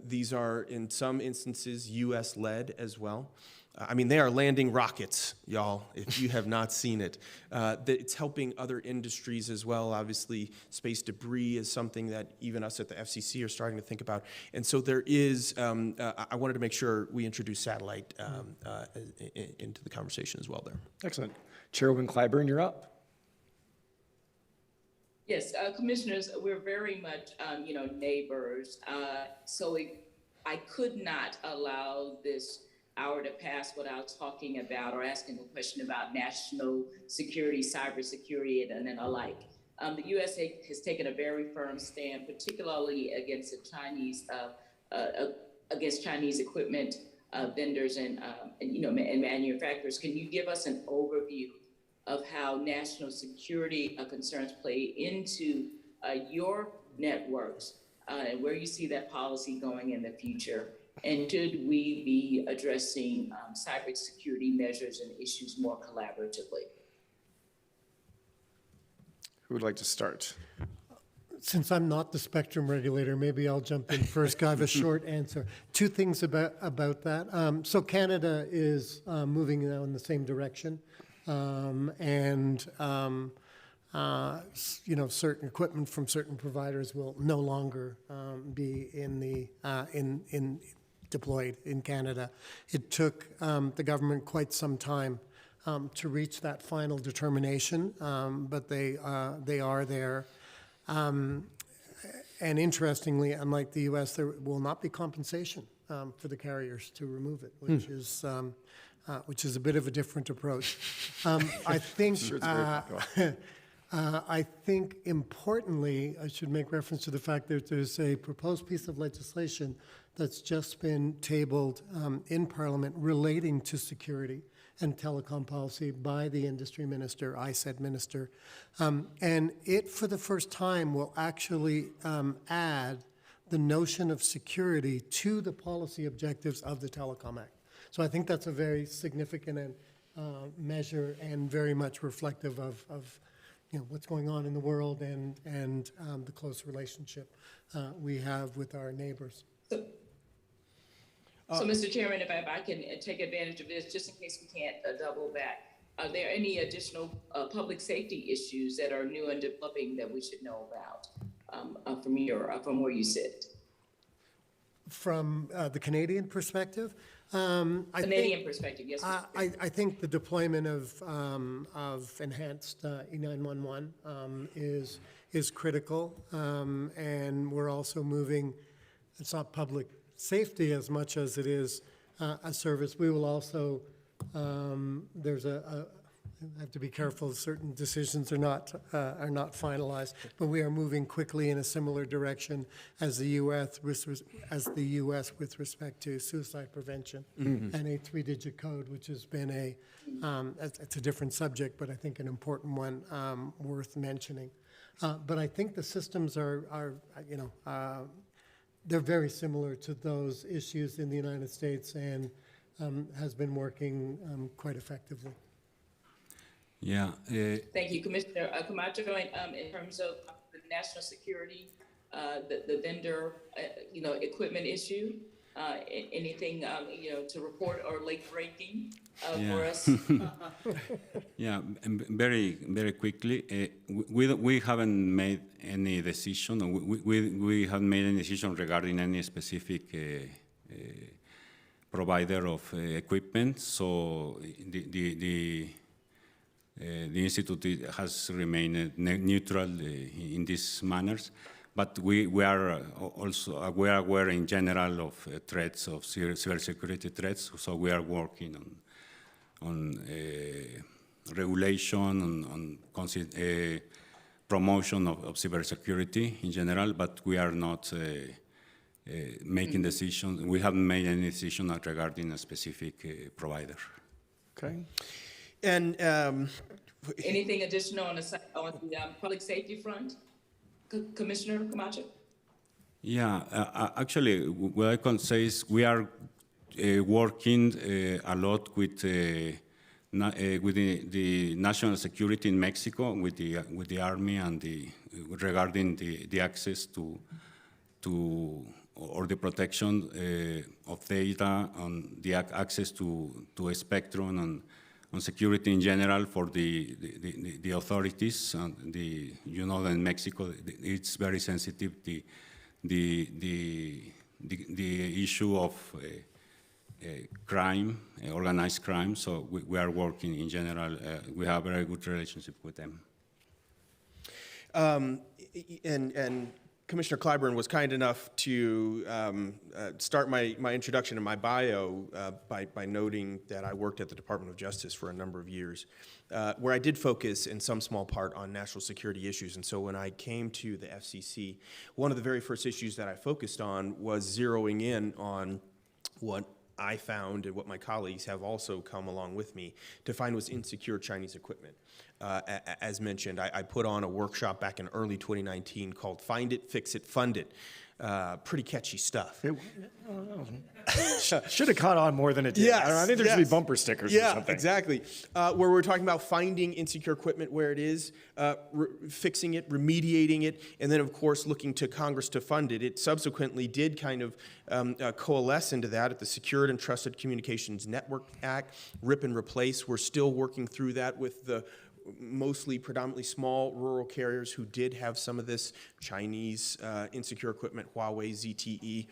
[SPEAKER 2] these are in some instances US-led as well. I mean, they are landing rockets, y'all, if you have not seen it. It's helping other industries as well. Obviously, space debris is something that even us at the FCC are starting to think about. And so there is, I wanted to make sure we introduce satellite into the conversation as well there.
[SPEAKER 1] Excellent. Chairwoman Clyburn, you're up.
[SPEAKER 3] Yes, commissioners, we're very much, neighbors. So I could not allow this hour to pass without talking about or asking a question about national security, cybersecurity, and then alike. The USA has taken a very firm stand, particularly against the Chinese, against Chinese equipment vendors and manufacturers. Can you give us an overview of how national security concerns play into your networks and where you see that policy going in the future? And should we be addressing cybersecurity measures and issues more collaboratively?
[SPEAKER 1] Who would like to start?
[SPEAKER 5] Since I'm not the spectrum regulator, maybe I'll jump in first. I have a short answer. Two things about that. So Canada is moving now in the same direction. certain equipment from certain providers will no longer be deployed in Canada. It took the government quite some time to reach that final determination, but they are there. And interestingly, unlike the U.S., there will not be compensation for the carriers to remove it, which is a bit of a different approach. I think. I think importantly, I should make reference to the fact that there's a proposed piece of legislation that's just been tabled in Parliament relating to security and telecom policy by the industry minister, ISED minister. And it, for the first time, will actually add the notion of security to the policy objectives of the Telecom Act. So I think that's a very significant measure and very much reflective of what's going on in the world and the close relationship we have with our neighbors.
[SPEAKER 3] So, Mr. Chairman, if I can take advantage of this, just in case we can't double back, are there any additional public safety issues that are new and developing that we should know about from where you sit?
[SPEAKER 5] From the Canadian perspective,
[SPEAKER 3] Canadian perspective, yes.
[SPEAKER 5] I think the deployment of enhanced E911 is critical, and we're also moving. It's not public safety as much as it is a service. We will also, I have to be careful, certain decisions are not finalized, but we are moving quickly in a similar direction as the U.S. with respect to suicide prevention and a 3-digit code, which has been it's a different subject, but I think an important one worth mentioning. But I think the systems are they're very similar to those issues in the United States and has been working quite effectively.
[SPEAKER 4] Yeah.
[SPEAKER 3] Thank you, Commissioner Camacho. In terms of the national security, the vendor, equipment issue, anything, to report or late breaking for us?
[SPEAKER 4] Yeah, very, very quickly. We haven't made any decision. We haven't made any decision regarding any specific provider of equipment. So the Institute has remained neutral in these manners, but we are also aware in general of threats, of cybersecurity threats, so we are working on regulation, on promotion of cybersecurity in general, but we are not making decisions. We haven't made any decision regarding a specific provider.
[SPEAKER 1] Okay.
[SPEAKER 2] And
[SPEAKER 3] Anything additional on the public safety front, Commissioner Camacho?
[SPEAKER 4] Yeah, actually, what I can say is we are working a lot with the national security in Mexico, with the army and regarding the access to or the protection of data and the access to a spectrum and on security in general for the authorities. And in Mexico, it's very sensitive, the issue of crime, organized crime. So we are working in general. We have a very good relationship with them.
[SPEAKER 2] And Commissioner Clyburn was kind enough to start my introduction and my bio by noting that I worked at the Department of Justice for a number of years, where I did focus in some small part on national security issues. And so when I came to the FCC, one of the very first issues that I focused on was zeroing in on what I found and what my colleagues have also come along with me to find was insecure Chinese equipment. As mentioned, I put on a workshop back in early 2019 called Find It, Fix It, Fund It. Pretty catchy stuff.
[SPEAKER 1] Should have caught on more than it did.
[SPEAKER 2] Yes,
[SPEAKER 1] I think there should be bumper stickers or something.
[SPEAKER 2] Yeah, exactly. Where we're talking about finding insecure equipment where it is, fixing it, remediating it, and then, of course, looking to Congress to fund it. It subsequently did kind of coalesce into that at the Secured and Trusted Communications Network Act, RIP and Replace. We're still working through that with the mostly predominantly small rural carriers who did have some of this Chinese insecure equipment, Huawei, ZTE,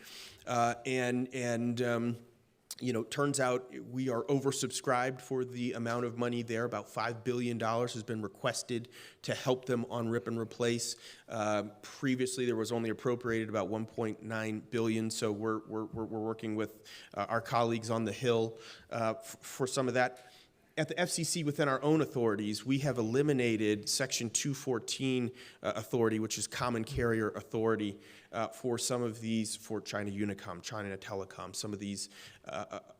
[SPEAKER 2] turns out we are oversubscribed for the amount of money there. About $5 billion has been requested to help them on rip and replace. Previously, there was only appropriated about $1.9 billion, so we're working with our colleagues on the Hill for some of that. At the FCC, within our own authorities, we have eliminated Section 214 authority, which is common carrier authority, for some of these, for China Unicom, China Telecom, some of these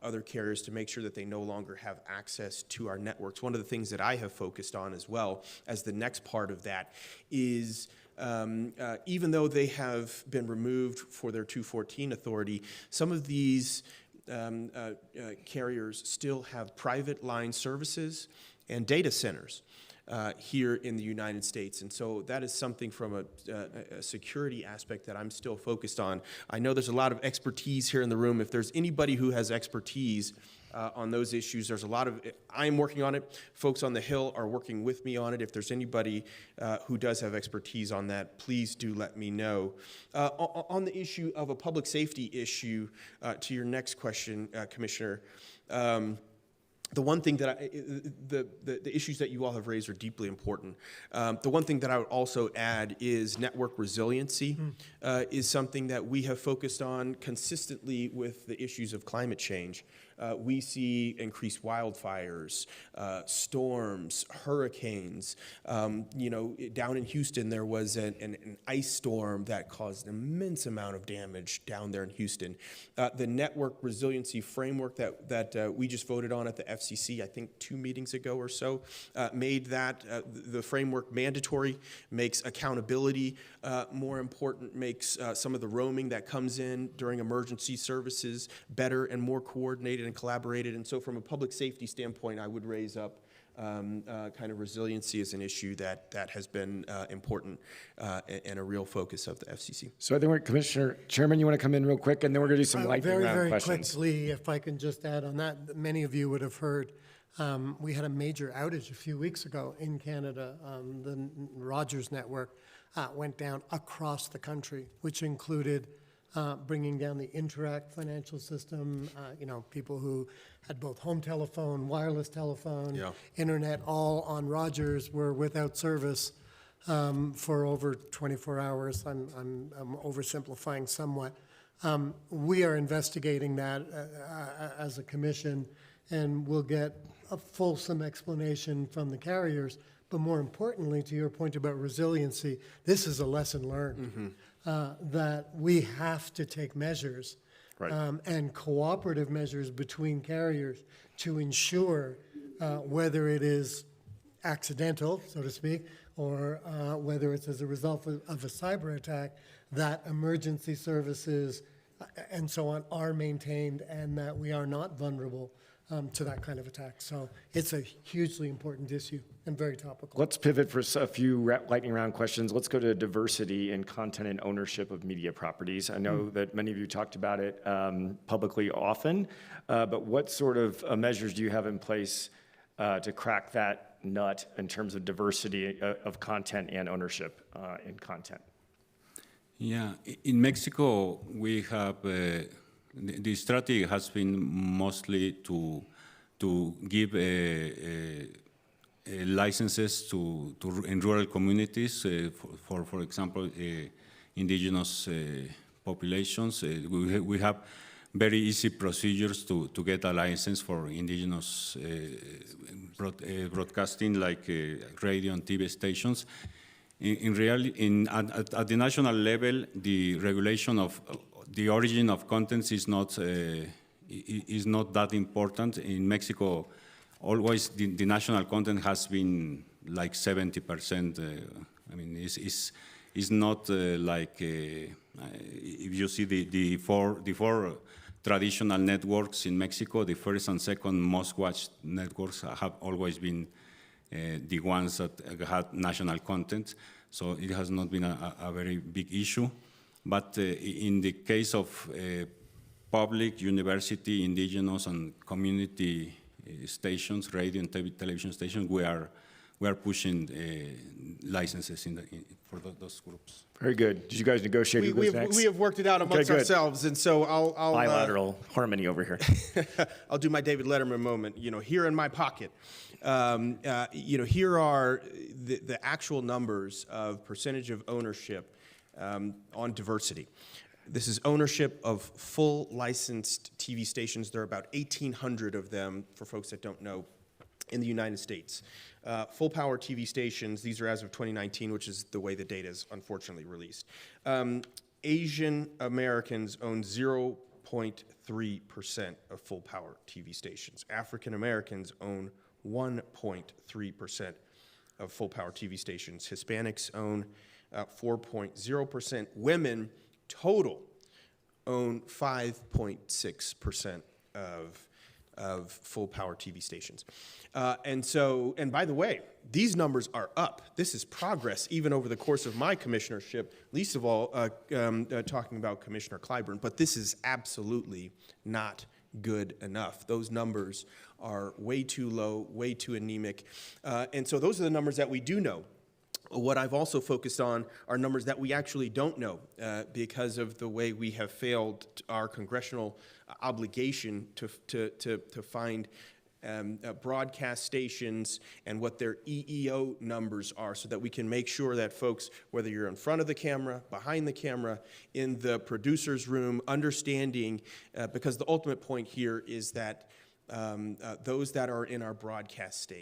[SPEAKER 2] other carriers, to make sure that they no longer have access to our networks. One of the things that I have focused on as well as the next part of that is even though they have been removed for their 214 authority, some of these carriers still have private line services and data centers here in the United States. And so that is something from a security aspect that I'm still focused on. I know there's a lot of expertise here in the room. If there's anybody who has expertise on those issues, there's a lot of, I'm working on it. Folks on the Hill are working with me on it. If there's anybody who does have expertise on that, please do let me know. On the issue of a public safety issue, to your next question, Commissioner, the one thing that the issues that you all have raised are deeply important. The one thing that I would also add is network resiliency is something that we have focused on consistently with the issues of climate change. We see increased wildfires, storms, hurricanes. Down in Houston, there was an ice storm that caused an immense amount of damage down there in Houston. The network resiliency framework that we just voted on at the FCC, I think 2 meetings ago or so, made that the framework mandatory, makes accountability more important, makes some of the roaming that comes in during emergency services better and more coordinated and collaborated. And so from a public safety standpoint, I would raise up kind of resiliency as an issue that has been important and a real focus of the FCC.
[SPEAKER 1] So I think Commissioner Chairman, you want to come in real quick, and then we're going to do some lightning round questions.
[SPEAKER 5] Very quickly, if I can just add on that, many of you would have heard we had a major outage a few weeks ago in Canada. The Rogers network went down across the country, which included bringing down the Interact financial system, people who had both home telephone, wireless telephone, internet, all on Rogers, were without service for over 24 hours. I'm oversimplifying somewhat. We are investigating that as a commission, and we'll get a fulsome explanation from the carriers. But more importantly, to your point about resiliency, this is a lesson learned. That we have to take measures and cooperative measures between carriers to ensure whether it is accidental, so to speak, or whether it's as a result of a cyber attack, that emergency services and so on are maintained and that we are not vulnerable to that kind of attack. So it's a hugely important issue and very topical.
[SPEAKER 1] Let's pivot for a few lightning round questions. Let's go to diversity in content and ownership of media properties. I know that many of you talked about it publicly often, but what sort of measures do you have in place to crack that nut in terms of diversity of content and ownership in content?
[SPEAKER 4] Yeah, in Mexico, we have the strategy has been mostly to give licenses in rural communities for example, indigenous populations. We have very easy procedures to get a license for indigenous broadcasting, like radio and TV stations. In reality, at the national level, the regulation of the origin of contents is not that important. In Mexico, always the national content has been like 70%. I mean, it's not like if you see the four traditional networks in Mexico, the first and second most watched networks have always been the ones that had national content. So it has not been a very big issue. But in the case of public, university, indigenous, and community stations, radio and television stations, we are we are pushing licenses for those groups.
[SPEAKER 1] Very good. Did you guys negotiate who goes next?
[SPEAKER 2] We have worked it out amongst
[SPEAKER 1] good.
[SPEAKER 2] ourselves, and so I'll
[SPEAKER 1] Bilateral harmony over here.
[SPEAKER 2] I'll do my David Letterman moment. Here in my pocket, here are the actual numbers of percentage of ownership on diversity. This is ownership of full licensed TV stations. There are about 1,800 of them, for folks that don't know, in the United States. Full power TV stations, these are as of 2019, which is the way the data is unfortunately released. Asian Americans own 0.3% of full power TV stations. African Americans own 1.3% of full power TV stations. Hispanics own 4.0%. Women total own 5.6% of full power TV stations. And by the way, these numbers are up. This is progress even over the course of my commissionership, least of all talking about Commissioner Clyburn, but this is absolutely not good enough. Those numbers are way too low, way too anemic. And so those are the numbers that we do know. What I've also focused on are numbers that we actually don't know because of the way we have failed our congressional obligation to find broadcast stations and what their EEO numbers are so that we can make sure that folks, whether you're in front of the camera, behind the camera, in the producer's room, understanding, because the ultimate point here is that those that are in our broadcast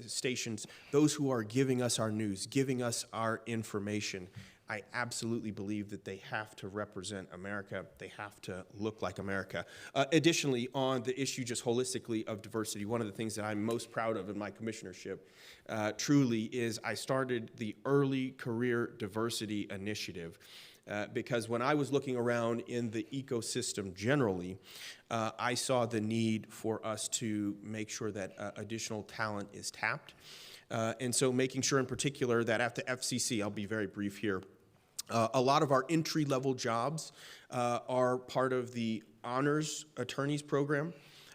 [SPEAKER 2] stations, those who are giving us our news, giving us our information, I absolutely believe that they have to represent America. They have to look like America. Additionally, on the issue just holistically of diversity, one of the things that I'm most proud of in my commissionership truly is I started the Early Career Diversity Initiative. Because when I was looking around in the ecosystem generally, I saw the need for us to make sure that additional talent is tapped. And so making sure in particular that at the FCC, I'll be very brief here, a lot of our entry-level jobs are part of the honors attorneys program.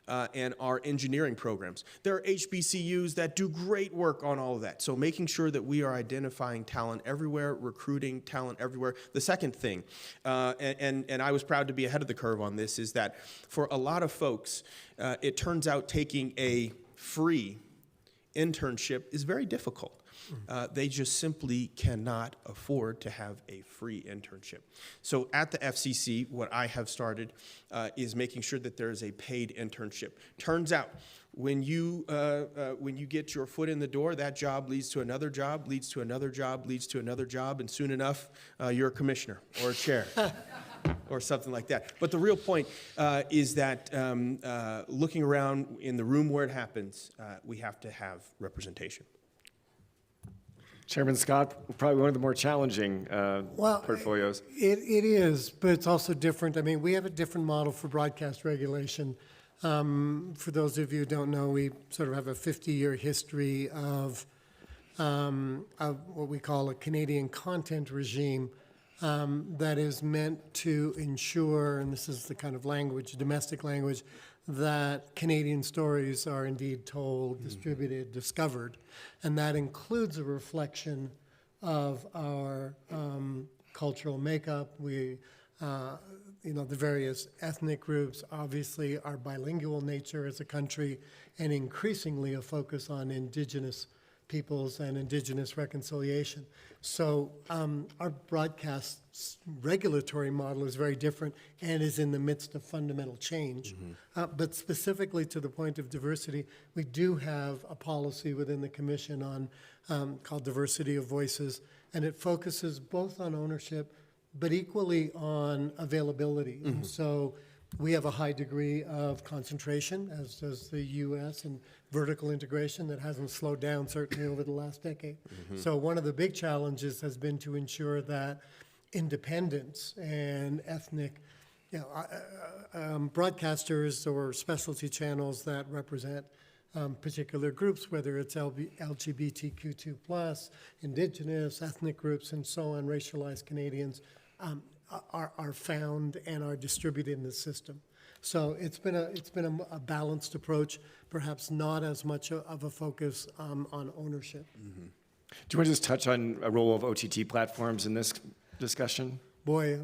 [SPEAKER 2] And our engineering programs. There are HBCUs that do great work on all of that. So making sure that we are identifying talent everywhere, recruiting talent everywhere. The second thing, and I was proud to be ahead of the curve on this, is that for a lot of folks, it turns out taking a free internship is very difficult. They just simply cannot afford to have a free internship. So at the FCC, what I have started is making sure that there is a paid internship. Turns out, when you get your foot in the door, that job leads to another job, leads to another job, leads to another job, and soon enough, you're a commissioner or a chair. Or something like that. But the real point is that looking around in the room where it happens, we have to have representation.
[SPEAKER 1] Chairman Scott, probably one of the more challenging portfolios.
[SPEAKER 5] It is, but it's also different. I mean, we have a different model for broadcast regulation. For those of you who don't know, we sort of have a 50-year history of what we call a Canadian content regime that is meant to ensure, and this is the kind of language, domestic language, that Canadian stories are indeed told, distributed, discovered, and that includes a reflection of our cultural makeup. We, the various ethnic groups, obviously our bilingual nature as a country, and increasingly a focus on Indigenous peoples and Indigenous reconciliation. So our broadcast regulatory model is very different and is in the midst of fundamental change. But specifically to the point of diversity, we do have a policy within the Commission on called Diversity of Voices, and it focuses both on ownership but equally on availability. And so we have a high degree of concentration, as does the U.S., and vertical integration that hasn't slowed down, certainly over the last decade. So one of the big challenges has been to ensure that independence and ethnic broadcasters or specialty channels that represent particular groups, whether it's LGBTQ2+, Indigenous, ethnic groups, and so on, racialized Canadians, are found and are distributed in the system. So it's been a balanced approach, perhaps not as much of a focus on ownership.
[SPEAKER 1] Do you want to just touch on a role of OTT platforms in this discussion?
[SPEAKER 5] Boy,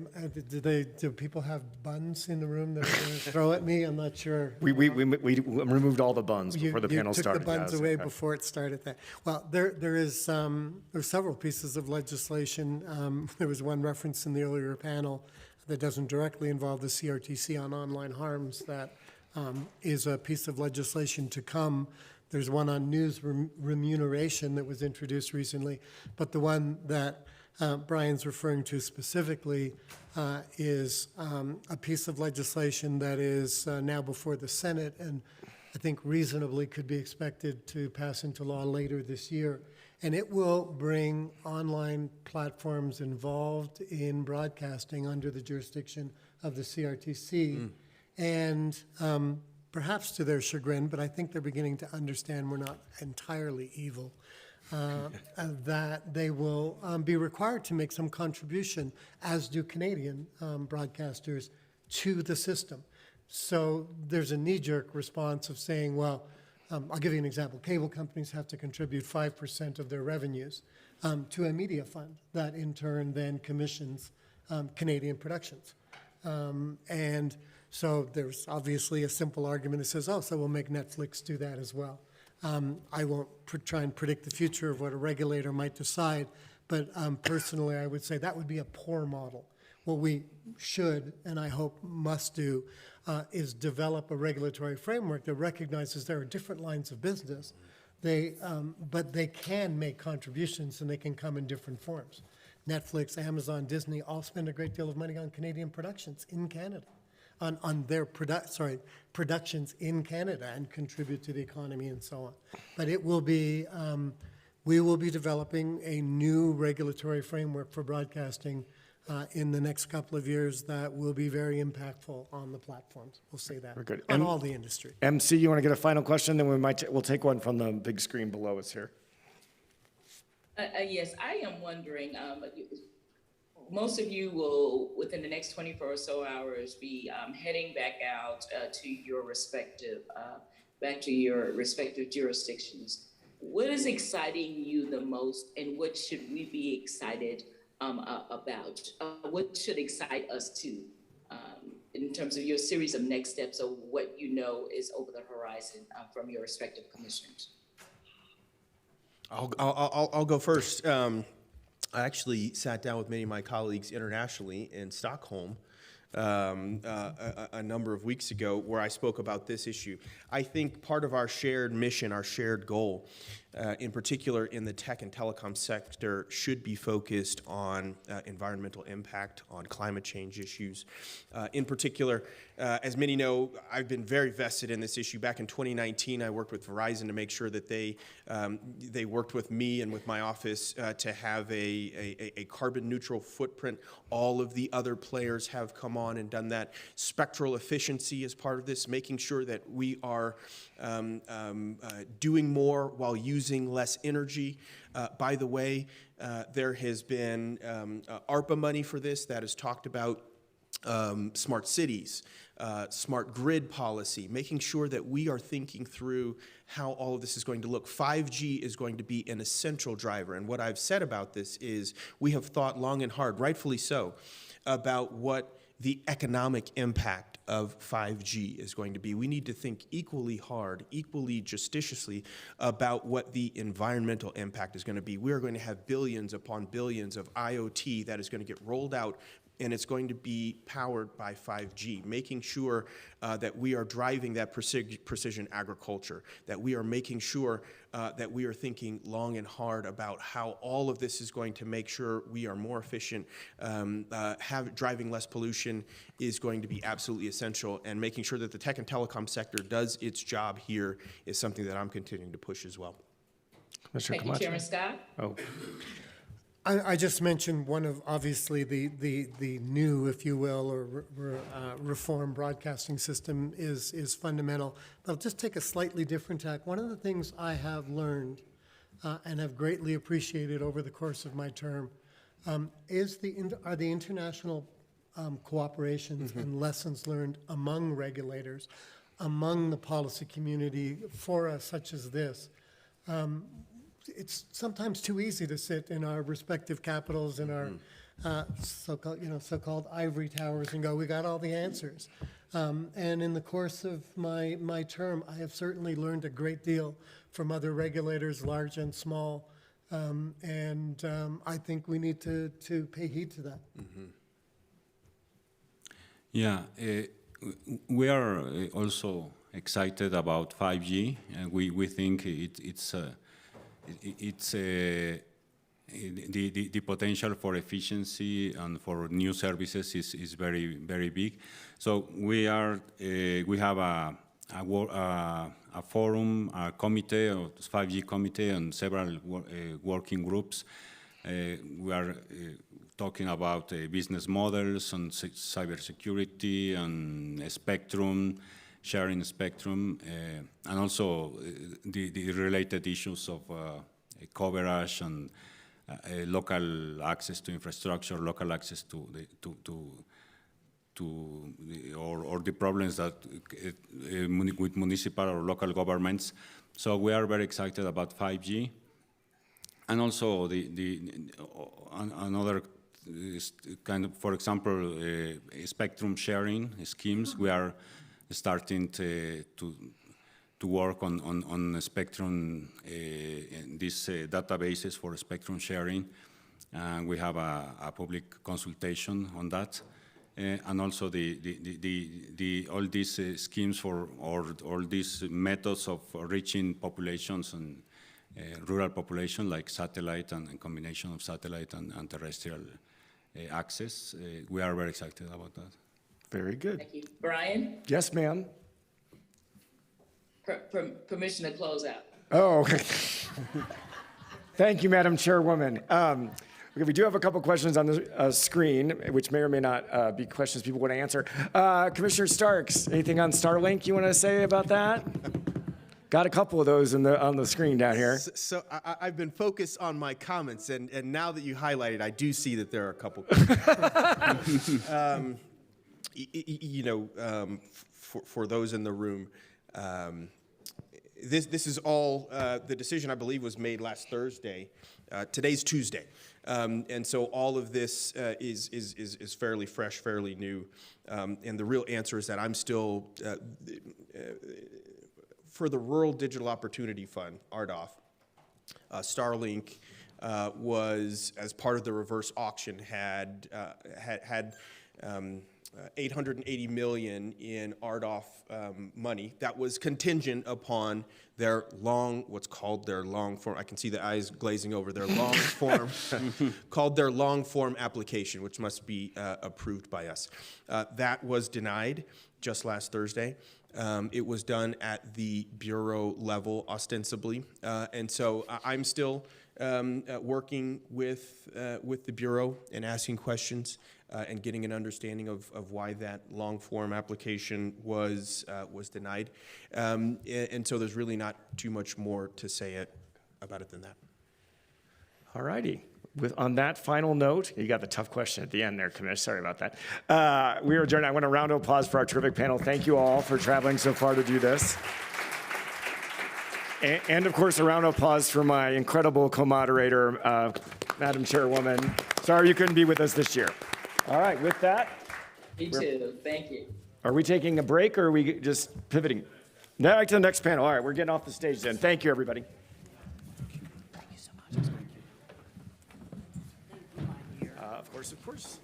[SPEAKER 5] do people have buns in the room that are going to throw at me? I'm not sure.
[SPEAKER 1] We removed all the buns before the panel
[SPEAKER 5] You
[SPEAKER 1] started.
[SPEAKER 5] took the buns
[SPEAKER 1] yes,
[SPEAKER 5] away
[SPEAKER 1] okay.
[SPEAKER 5] before it started. Well, there's several pieces of legislation. There was one referenced in the earlier panel that doesn't directly involve the CRTC on online harms. That is a piece of legislation to come. There's one on news remuneration that was introduced recently, but the one that Brian's referring to specifically is a piece of legislation that is now before the Senate and I think reasonably could be expected to pass into law later this year. And it will bring online platforms involved in broadcasting under the jurisdiction of the CRTC. And perhaps to their chagrin, but I think they're beginning to understand we're not entirely evil. That they will be required to make some contribution, as do Canadian broadcasters, to the system. So there's a knee-jerk response of saying, well, I'll give you an example. Cable companies have to contribute 5% of their revenues to a media fund that in turn then commissions Canadian productions. And so there's obviously a simple argument that says, oh, so we'll make Netflix do that as well. I won't try and predict the future of what a regulator might decide, but personally I would say that would be a poor model. What we should, and I hope must do, is develop a regulatory framework that recognizes there are different lines of business, but they can make contributions and they can come in different forms. Netflix, Amazon, Disney all spend a great deal of money on Canadian productions in Canada. On their productions in Canada and contribute to the economy and so on. But it will be, we will be developing a new regulatory framework for broadcasting in the next couple of years that will be very impactful on the platforms. We'll say that.
[SPEAKER 1] Very good.
[SPEAKER 5] On all the industry.
[SPEAKER 1] MC, you want to get a final question? Then we'll take one from the big screen below us here.
[SPEAKER 3] Yes, I am wondering, most of you will, within the next 24 or so hours, be heading back out to your respective, jurisdictions. What is exciting you the most, and what should we be excited about? What should excite us too, in terms of your series of next steps of what you know is over the horizon from your respective commissions?
[SPEAKER 2] I'll go first. I actually sat down with many of my colleagues internationally in Stockholm a number of weeks ago where I spoke about this issue. I think part of our shared mission, our shared goal, in particular in the tech and telecom sector, should be focused on environmental impact, on climate change issues. In particular, as many know, I've been very vested in this issue. Back in 2019, I worked with Verizon to make sure that they worked with me and with my office to have a carbon neutral footprint. All of the other players have come on and done that. Spectral efficiency is part of this, making sure that we are doing more while using less energy. By the way, there has been ARPA money for this that has talked about smart cities, smart grid policy, making sure that we are thinking through how all of this is going to look. 5G is going to be an essential driver, and what I've said about this is we have thought long and hard, rightfully so, about what the economic impact of 5G is going to be. We need to think equally hard, equally justiciously about what the environmental impact is going to be. We are going to have billions upon billions of IoT that is going to get rolled out, and it's going to be powered by 5G, making sure that we are driving that precision agriculture, that we are making sure that we are thinking long and hard about how all of this is going to make sure we are more efficient. Driving less pollution is going to be absolutely essential, and making sure that the tech and telecom sector does its job here is something that I'm continuing to push as well.
[SPEAKER 3] Thank you, Chairman Scott.
[SPEAKER 1] Oh.
[SPEAKER 5] I just mentioned one of, obviously, the new, if you will, or reform broadcasting system is fundamental. But I'll just take a slightly different tack. One of the things I have learned and have greatly appreciated over the course of my term are the international cooperations and lessons learned among regulators, among the policy community, fora such as this. It's sometimes too easy to sit in our respective capitals, in our so-called ivory towers, and go, we got all the answers. And in the course of my term, I have certainly learned a great deal from other regulators, large and small, and I think we need to pay heed to that.
[SPEAKER 4] Yeah, we are also excited about 5G, and we think it's the potential for efficiency and for new services is very, very big. So we have a forum, a committee, a 5G committee, and several working groups. We are talking about business models and cybersecurity and spectrum, sharing spectrum, and also the related issues of coverage and local access to infrastructure, local access to the problems that with municipal or local governments. So we are very excited about 5G, and also another kind of, for example, spectrum sharing schemes. We are starting to work on spectrum, these databases for spectrum sharing. We have a public consultation on that. And also all these schemes for all these methods of reaching populations and rural population, like satellite and combination of satellite and terrestrial access. We are very excited about that.
[SPEAKER 1] Very good.
[SPEAKER 3] Thank you. Brian,
[SPEAKER 1] Yes, ma'am.
[SPEAKER 3] permission to close out.
[SPEAKER 1] Oh, okay. Thank you, Madam Chairwoman. Okay, we do have a couple questions on the screen, which may or may not be questions people want to answer. Commissioner Starks, anything on Starlink you want to say about that? Got a couple of those on the screen down here.
[SPEAKER 2] So I've been focused on my comments, and now that you highlighted, I do see that there are a couple. For those in the room, this is all, the decision I believe was made last Thursday. Today's Tuesday. And so all of this is fairly fresh, fairly new. And the real answer is that I'm still, for the Rural Digital Opportunity Fund, RDOF, Starlink was, as part of the reverse auction, had $880 million in RDOF money that was contingent upon their what's called their long form, I can see the eyes glazing over, their long form, called their long form application, which must be approved by us. That was denied just last Thursday. It was done at the Bureau level, ostensibly. And so I'm still working with the Bureau and asking questions and getting an understanding of why that long form application was denied. And so there's really not too much more to say about it than that.
[SPEAKER 1] All righty. On that final note, you got the tough question at the end there, Commissioner. Sorry about that. We are adjourned. I want a round of applause for our terrific panel. Thank you all for traveling so far to do this. And of course, a round of applause for my incredible co-moderator, Madam Chairwoman. Sorry you couldn't be with us this year. All right, with that.
[SPEAKER 3] Me too. Thank you.
[SPEAKER 1] Are we taking a break or are we just pivoting? Back to the next panel. All right, we're getting off the stage then. Thank you, everybody. Of course.